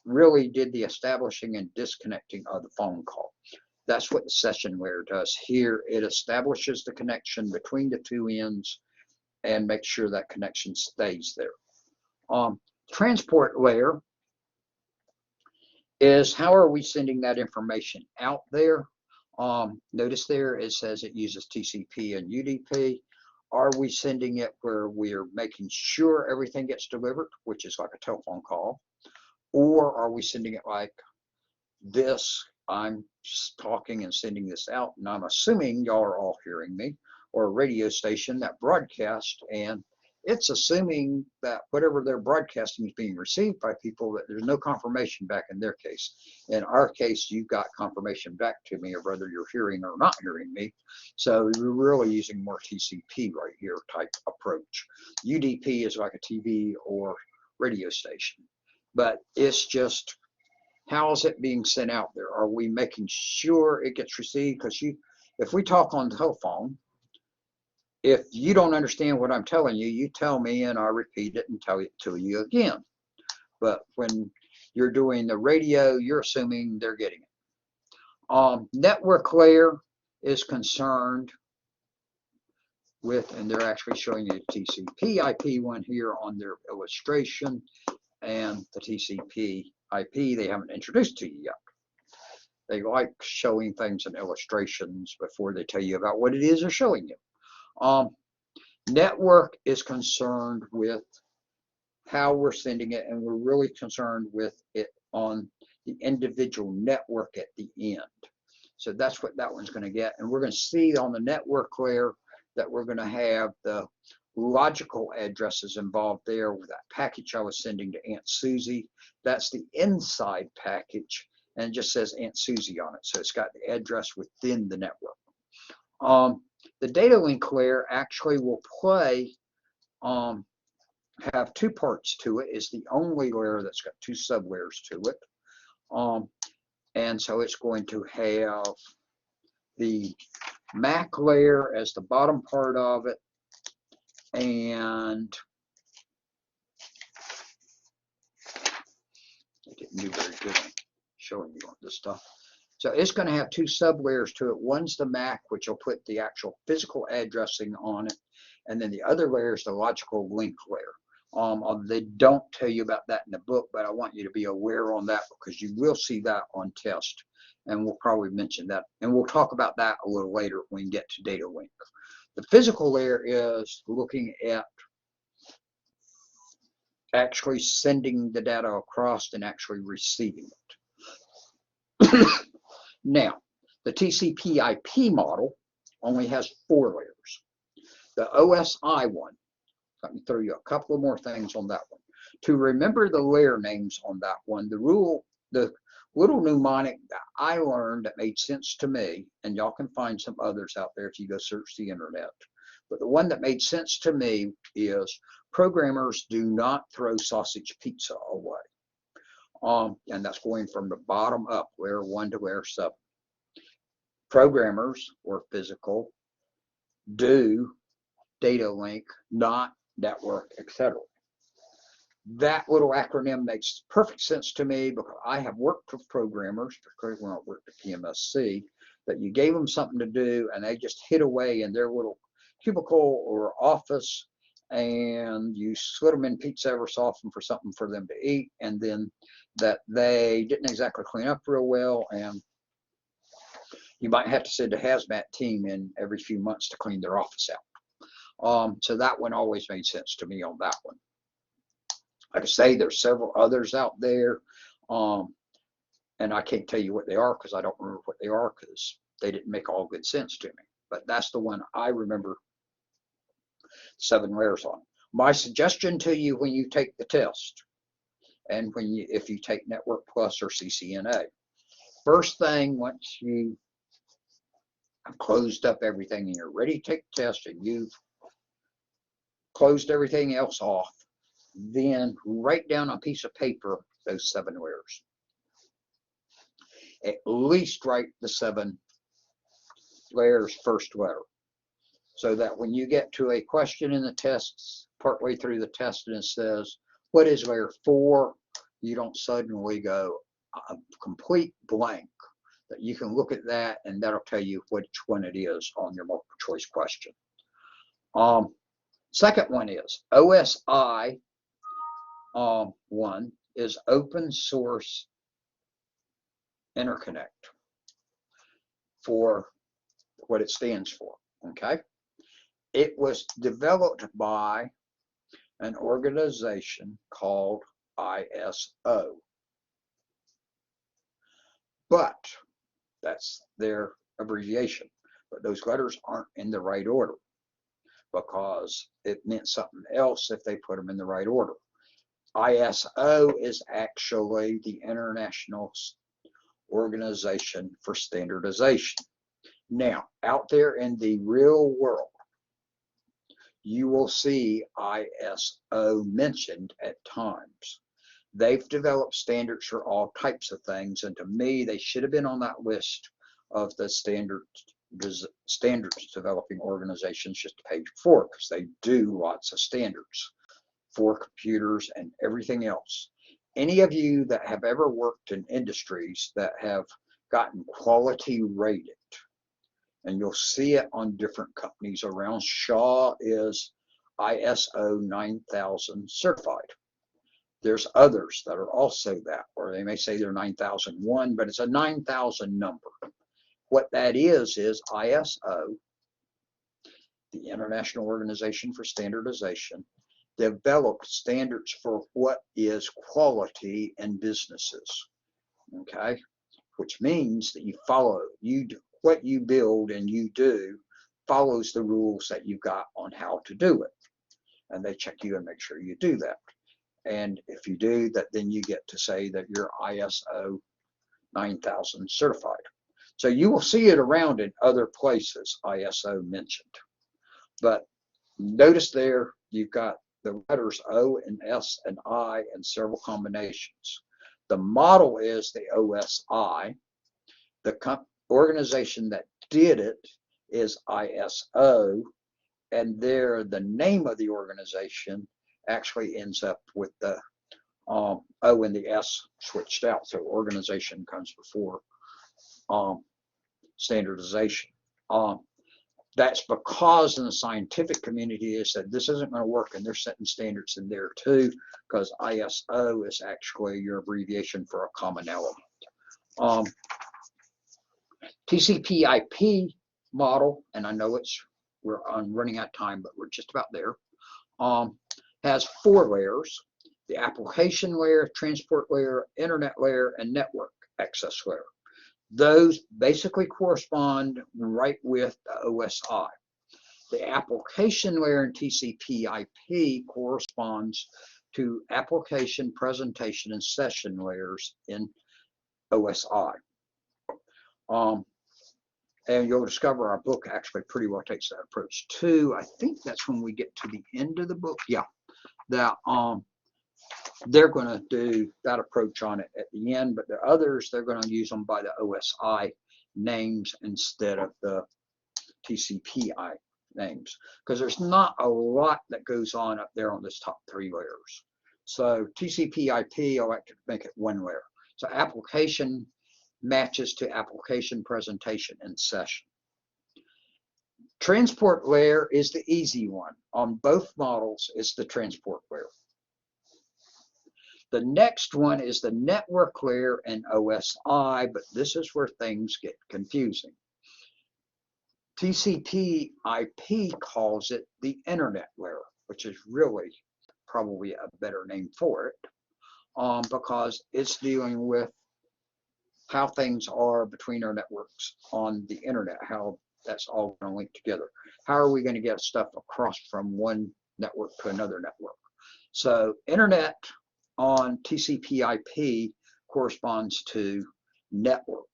really did the establishing and disconnecting of the phone call. That's what the session layer does here. It establishes the connection between the two ends and makes sure that connection stays there. Transport layer is how are we sending that information out there? Notice there it says it uses TCP and UDP. Are we sending it where we're making sure everything gets delivered, which is like a telephone call? Or are we sending it like this? I'm talking and sending this out, and I'm assuming y'all are all hearing me, or a radio station that broadcasts, and it's assuming that whatever they're broadcasting is being received by people, that there's no confirmation back in their case. In our case, you've got confirmation back to me of whether you're hearing or not hearing me. So we're really using more TCP right here type approach. UDP is like a TV or radio station, but it's just, how is it being sent out there? Are we making sure it gets received? Because if we talk on the telephone, if you don't understand what I'm telling you, you tell me and I'll repeat it and tell it to you again. But when you're doing the radio, you're assuming they're getting it. Network layer is concerned with, and they're actually showing you the TCP IP one here on their illustration, and the TCP IP they haven't introduced to you yet. They like showing things in illustrations before they tell you about what it is they're showing you. Network is concerned with how we're sending it, and we're really concerned with it on the individual network at the end. So that's what that one's going to get. And we're going to see on the network layer that we're going to have the logical addresses involved there with that package I was sending to Aunt Susie. That's the inside package, and it just says Aunt Susie on it. So it's got the address within the network. The data link layer actually will have two parts to it. It's the only layer that's got two sub layers to it. And so it's going to have the MAC layer as the bottom part of it, and I didn't do very good on showing you on this stuff. So it's going to have two sub layers to it. One's the MAC, which will put the actual physical addressing on it, and then the other layer is the logical link layer. They don't tell you about that in the book, but I want you to be aware on that because you will see that on test, and we'll probably mention that, and we'll talk about that a little later when we get to data link. The physical layer is looking at actually sending the data across and actually receiving it. Now, the TCP IP model only has 4 layers. The OSI one, let me throw you a couple of more things on that one. To remember the layer names on that one, the little mnemonic that I learned that made sense to me, and y'all can find some others out there if you go search the internet, but the one that made sense to me is programmers do not throw sausage pizza away. And that's going from the bottom up, layer 1 to layer 7. Programmers, or physical, do data link, not network, etc. That little acronym makes perfect sense to me because I have worked with programmers, particularly when I worked at PMSC, that you gave them something to do and they just hid away in their little cubicle or office, and you slid them in pizza every so often for something for them to eat, and then that they didn't exactly clean up real well, and you might have to send a hazmat team in every few months to clean their office out. So that one always made sense to me on that one. Like I say, there's several others out there, and I can't tell you what they are because I don't remember what they are because they didn't make all good sense to me. But that's the one I remember 7 layers on. My suggestion to you when you take the test, and if you take Network Plus or CCNA, first thing, once you have closed up everything and you're ready to take the test and you've closed everything else off, then write down on a piece of paper those 7 layers. At least write the 7 layers first letter, so that when you get to a question in the test, partway through the test, and it says, what is layer 4? You don't suddenly go a complete blank. That you can look at that and that'll tell you which one it is on your multiple choice question. Second one is OSI 1 is open source interconnect, for what it stands for. Okay, it was developed by an organization called ISO, but that's their abbreviation. But those letters aren't in the right order because it meant something else if they put them in the right order. ISO is actually the International Organization for Standardization. Now, out there in the real world, you will see ISO mentioned at times. They've developed standards for all types of things, and to me, they should have been on that list of the standards developing organizations just page 4, because they do lots of standards for computers and everything else. Any of you that have ever worked in industries that have gotten quality rated, and you'll see it on different companies around. Shaw is ISO 9000 certified. There's others that are also that, or they may say they're 9001, but it's a 9000 number. What that is ISO, the International Organization for Standardization, developed standards for what is quality in businesses. Okay, which means that you follow, what you build and you do follows the rules that you've got on how to do it. And they check you and make sure you do that. And if you do that, then you get to say that you're ISO 9000 certified. So you will see it around in other places, ISO mentioned. But notice there, you've got the letters O and S and I and several combinations. The model is the OSI. The organization that did it is ISO, and there the name of the organization actually ends up with the O and the S switched out. So organization comes before standardization. That's because in the scientific community is that this isn't going to work, and they're setting standards in there too, because ISO is actually your abbreviation for a common element. TCP/IP model, and I know we're running out of time, but we're just about there, has 4 layers: the application layer, transport layer, internet layer, and network access layer. Those basically correspond right with the OSI. The application layer in TCP/IP corresponds to application, presentation, and session layers in OSI. And you'll discover our book actually pretty well takes that approach too. I think that's when we get to the end of the book. Yeah, that they're going to do that approach on it at the end, but the others, they're going to use them by the OSI names instead of the TCP/IP names, because there's not a lot that goes on up there on this top 3 layers. So TCP/IP, I like to make it 1 layer. So application matches to application, presentation, and session. Transport layer is the easy one. On both models, it's the transport layer. The next one is the network layer in OSI, but this is where things get confusing. TCP/IP calls it the internet layer, which is really probably a better name for it, because it's dealing with how things are between our networks on the internet, how that's all going to link together. How are we going to get stuff across from one network to another network? So internet on TCP/IP corresponds to network.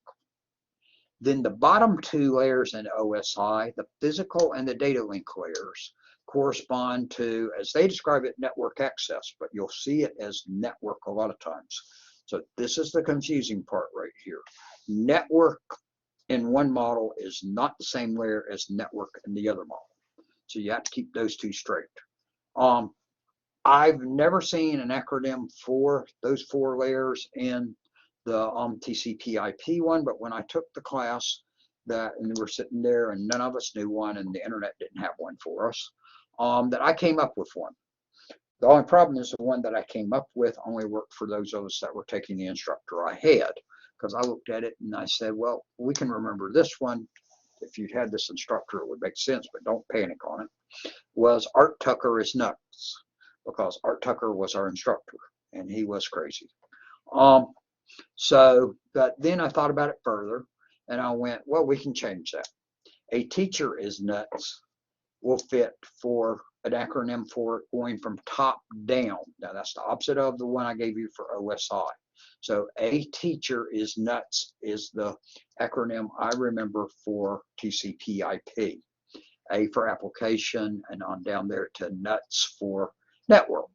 Then the bottom two layers in OSI, the physical and the data link layers, correspond to, as they describe it, network access, but you'll see it as network a lot of times. So this is the confusing part right here. Network in one model is not the same layer as network in the other model. So you have to keep those two straight. I've never seen an acronym for those 4 layers in the TCP/IP one, but when I took the class and we were sitting there and none of us knew one and the internet didn't have one for us, that I came up with one. The only problem is the one that I came up with only worked for those of us that were taking the instructor I had, because I looked at it and I said, well, we can remember this one. If you'd had this instructor, it would make sense, but don't panic on it. Was Art Tucker is nuts, because Art Tucker was our instructor and he was crazy. But then I thought about it further and I went, well, we can change that. A teacher is nuts will fit for an acronym for it going from top down. Now that's the opposite of the one I gave you for OSI. So a teacher is nuts is the acronym I remember for TCP/IP. A for application, and on down there to nuts for network.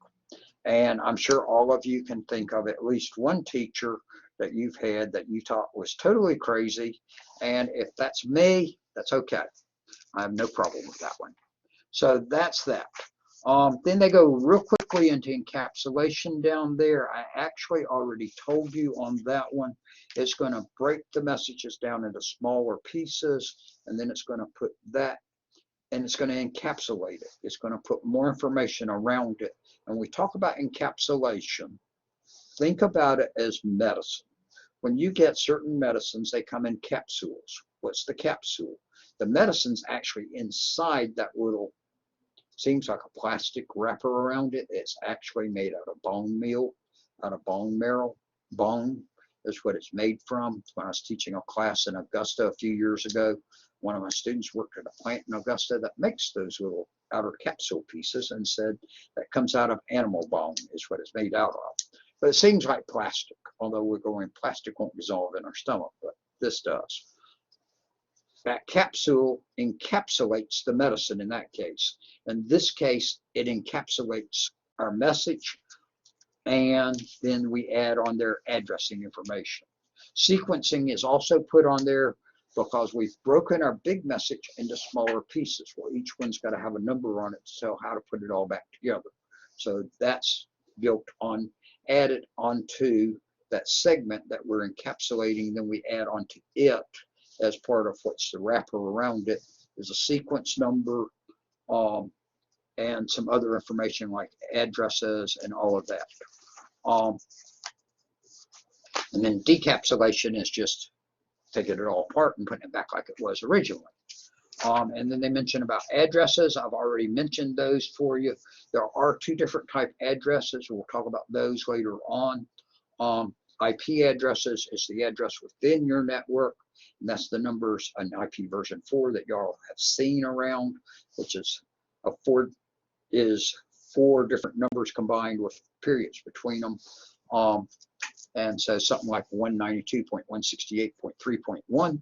And I'm sure all of you can think of at least one teacher that you've had that you thought was totally crazy. And if that's me, that's okay. I have no problem with that one. So that's that. Then they go real quickly into encapsulation down there. I actually already told you on that one, it's going to break the messages down into smaller pieces, and then it's going to put that, and it's going to encapsulate it. It's going to put more information around it. And when we talk about encapsulation, think about it as medicine. When you get certain medicines, they come in capsules. What's the capsule? The medicine's actually inside that little, seems like a plastic wrapper around it. It's actually made out of bone meal, out of bone marrow. Bone is what it's made from. When I was teaching a class in Augusta a few years ago, one of my students worked at a plant in Augusta that makes those little outer capsule pieces and said that comes out of animal bone is what it's made out of. But it seems like plastic, although we're going, plastic won't dissolve in our stomach, but this does. That capsule encapsulates the medicine in that case. In this case, it encapsulates our message, and then we add on their addressing information. Sequencing is also put on there because we've broken our big message into smaller pieces. Well, each one's got to have a number on it to tell how to put it all back together. So that's built on, added onto that segment that we're encapsulating. Then we add onto it as part of what's the wrapper around it is a sequence number and some other information like addresses and all of that. And then decapsulation is just taking it all apart and putting it back like it was originally. And then they mention about addresses. I've already mentioned those for you. There are 2 different type addresses. We'll talk about those later on. IP addresses is the address within your network, and that's the numbers in IP version 4 that y'all have seen around, which is a 4 different numbers combined with periods between them. And so something like 192.168.3.1.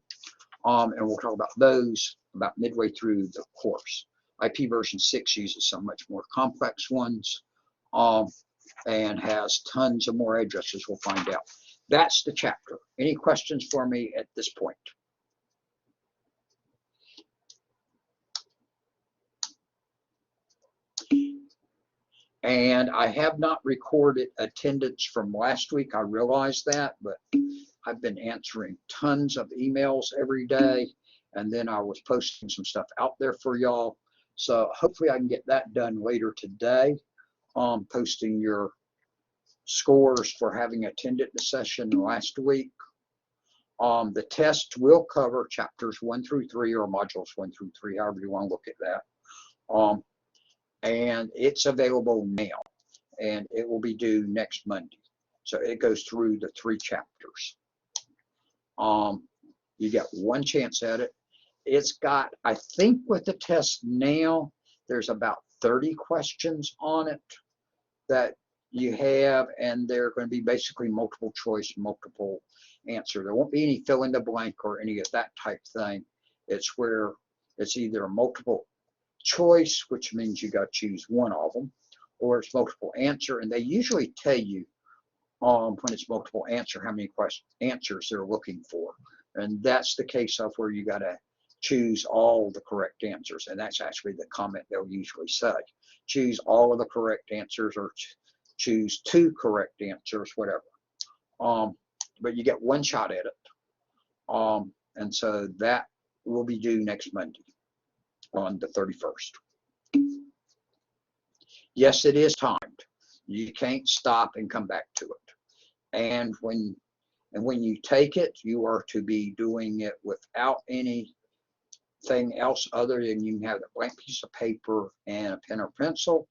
And we'll talk about those about midway through the course. IP version 6 uses some much more complex ones and has tons of more addresses. We'll find out. That's the chapter. Any questions for me at this point? And I have not recorded attendance from last week. I realize that, but I've been answering tons of emails every day, and then I was posting some stuff out there for y'all. So hopefully I can get that done later today. Posting your scores for having attended the session last week. The test will cover chapters 1 through 3 or modules 1 through 3, however you want to look at that. And it's available now. and it will be due next Monday. So it goes through the 3 chapters. You get one chance at it. It's got, I think with the test now, there's about 30 questions on it that you have, and they're going to be basically multiple choice, multiple answer. There won't be any fill in the blank or any of that type thing. It's where it's either a multiple choice, which means you got to choose one of them, or it's multiple answer, and they usually tell you when it's multiple answer how many answers they're looking for. And that's the case of where you got to choose all the correct answers, and that's actually the comment they'll usually say. Choose all of the correct answers, or choose 2 correct answers, whatever. But you get one shot at it. And so that will be due next Monday on the 31st. Yes, it is timed. You can't stop and come back to it. And when you take it, you are to be doing it without anything else other than you have a blank piece of paper and a pen or pencil,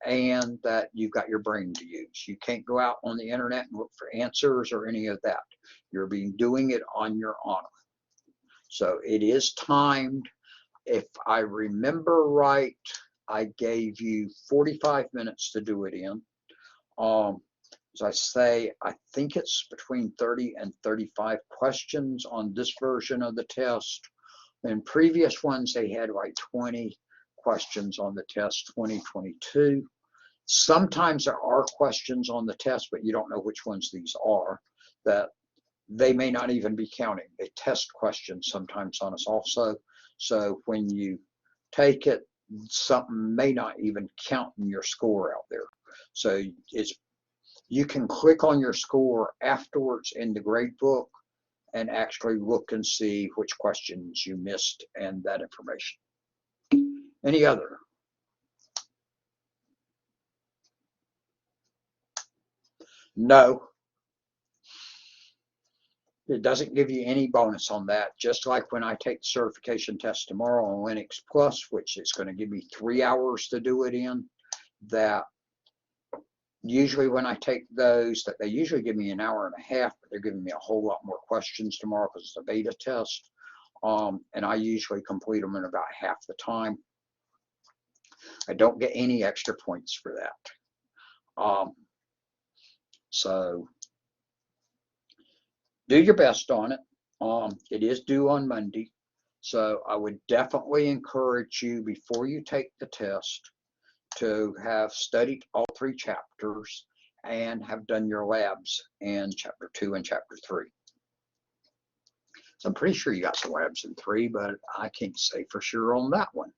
and that you've got your brain to use. You can't go out on the internet and look for answers or any of that. You're doing it on your honor. So it is timed. If I remember right, I gave you 45 minutes to do it in. As I say, I think it's between 30 and 35 questions on this version of the test. In previous ones, they had like 20 questions on the test, 2022. Sometimes there are questions on the test, but you don't know which ones these are, that they may not even be counting. They test questions sometimes on us also. So when you take it, something may not even count in your score out there. So you can click on your score afterwards in the grade book and actually look and see which questions you missed and that information. Any other? No. It doesn't give you any bonus on that. Just like when I take the certification test tomorrow on Linux Plus, which is going to give me 3 hours to do it in, that usually when I take those, that they usually give me an hour and a half, but they're giving me a whole lot more questions tomorrow because it's a beta test. And I usually complete them in about half the time. I don't get any extra points for that. So do your best on it. It is due on Monday. So I would definitely encourage you before you take the test to have studied all 3 chapters and have done your labs in chapter 2 and chapter 3. So I'm pretty sure you got some labs in 3, but I can't say for sure on that one.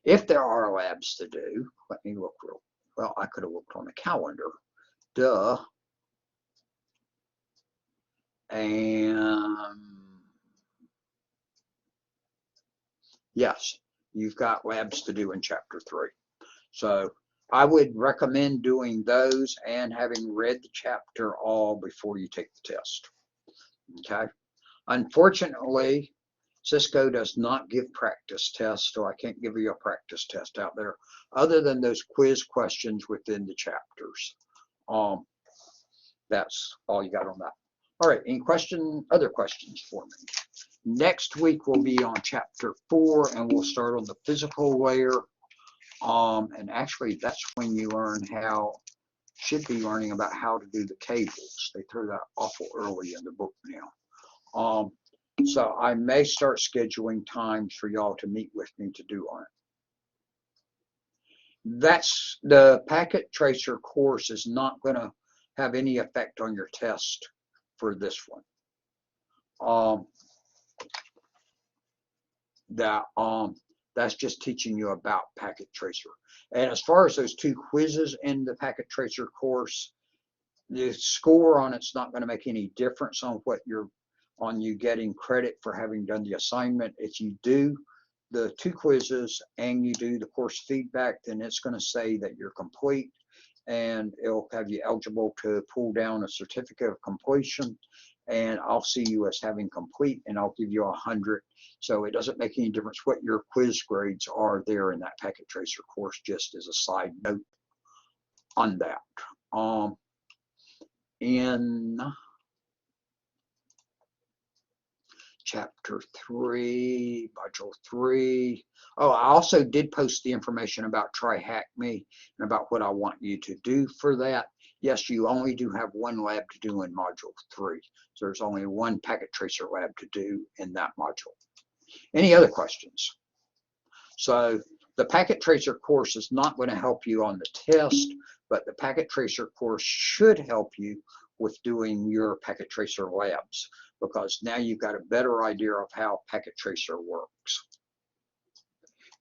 If there are labs to do, let me look real well. I could have looked on the calendar. Duh. And yes, you've got labs to do in chapter 3. So I would recommend doing those and having read the chapter all before you take the test. Okay. Unfortunately, Cisco does not give practice tests, so I can't give you a practice test out there other than those quiz questions within the chapters. That's all you got on that. All right, any other questions for me? Next week we'll be on chapter 4, and we'll start on the physical layer. And actually, that's when you should be learning about how to do the cables. They threw that awful early in the book now. So I may start scheduling times for y'all to meet with me to do on it. That's the packet tracer course is not going to have any effect on your test for this one. That's just teaching you about packet tracer. And as far as those 2 quizzes in the packet tracer course, the score on it's not going to make any difference on you getting credit for having done the assignment. If you do the 2 quizzes and you do the course feedback, then it's going to say that you're complete, and it'll have you eligible to pull down a certificate of completion, and I'll see you as having complete, and I'll give you 100. So it doesn't make any difference what your quiz grades are there in that packet tracer course, just as a side note. on that. In Chapter 3, Module 3. Oh, I also did post the information about Try Hack Me and about what I want you to do for that. Yes, you only do have one lab to do in Module 3. So there's only one packet tracer lab to do in that module. Any other questions? So the packet tracer course is not going to help you on the test, but the packet tracer course should help you with doing your packet tracer labs, because now you've got a better idea of how packet tracer works.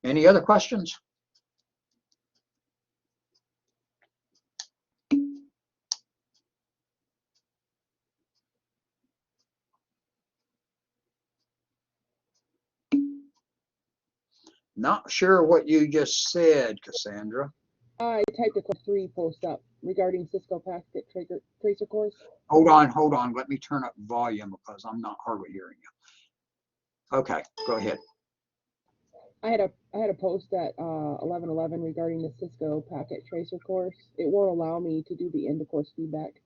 Any other questions? Not sure what you just said, Cassandra. I typed a quick 3 post up regarding Cisco packet tracer course. Hold on. Let me turn up volume because I'm not hardly hearing you. Okay, go ahead. I had a post at 11:11 regarding the Cisco packet tracer course. It won't allow me to do the end of course feedback.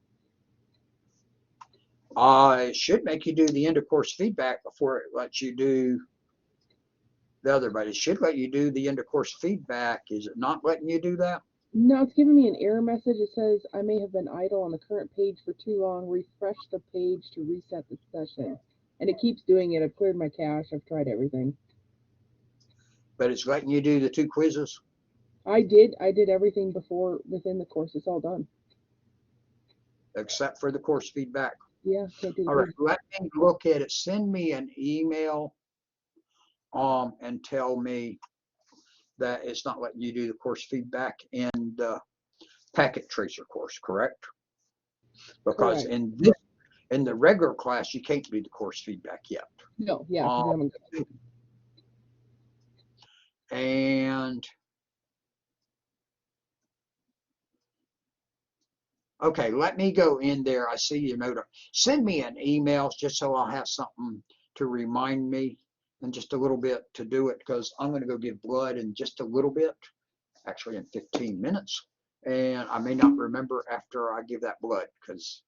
It should make you do the end of course feedback before it lets you do the other, but it should let you do the end of course feedback. Is it not letting you do that? No, it's giving me an error message. It says I may have been idle on the current page for too long. Refresh the page to reset the session. And it keeps doing it. I've cleared my cache. I've tried everything. But it's letting you do the 2 quizzes? I did everything before within the course. It's all done. Except for the course feedback? Yeah, can't do the All right, let me look at it. Send me an email and tell me that it's not letting you do the course feedback in the packet tracer course, correct? Because correct. in the regular class, you can't do the course feedback yet. No, yeah. And okay, let me go in there. I see your note. Send me an email just so I'll have something to remind me in just a little bit to do it, because I'm going to go give blood in just a little bit, actually in 15 minutes. And I may not remember after I give that blood, because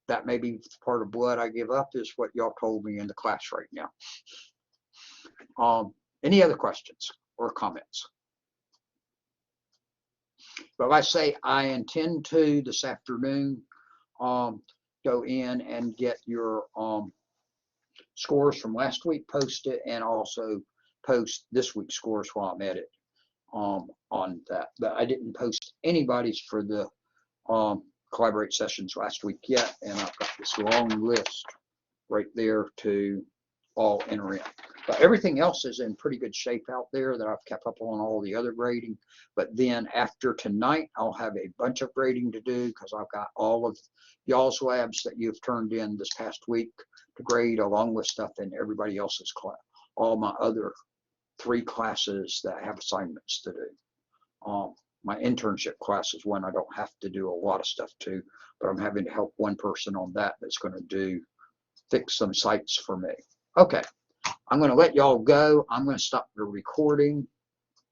that may be part of blood I give up is what y'all told me in the class right now. Any other questions or comments? But I say I intend to this afternoon go in and get your scores from last week posted, and also post this week's scores while I'm at it on that. But I didn't post anybody's for the collaborate sessions last week yet, and I've got this long list right there to all enter in. But everything else is in pretty good shape out there that I've kept up on all the other grading. But then after tonight, I'll have a bunch of grading to do, because I've got all of y'all's labs that you've turned in this past week to grade, along with stuff in everybody else's class, all my other 3 classes that I have assignments to do. My internship class is one I don't have to do a lot of stuff to, but I'm having to help one person on that that's going to fix some sites for me. Okay, I'm going to let y'all go. I'm going to stop the recording.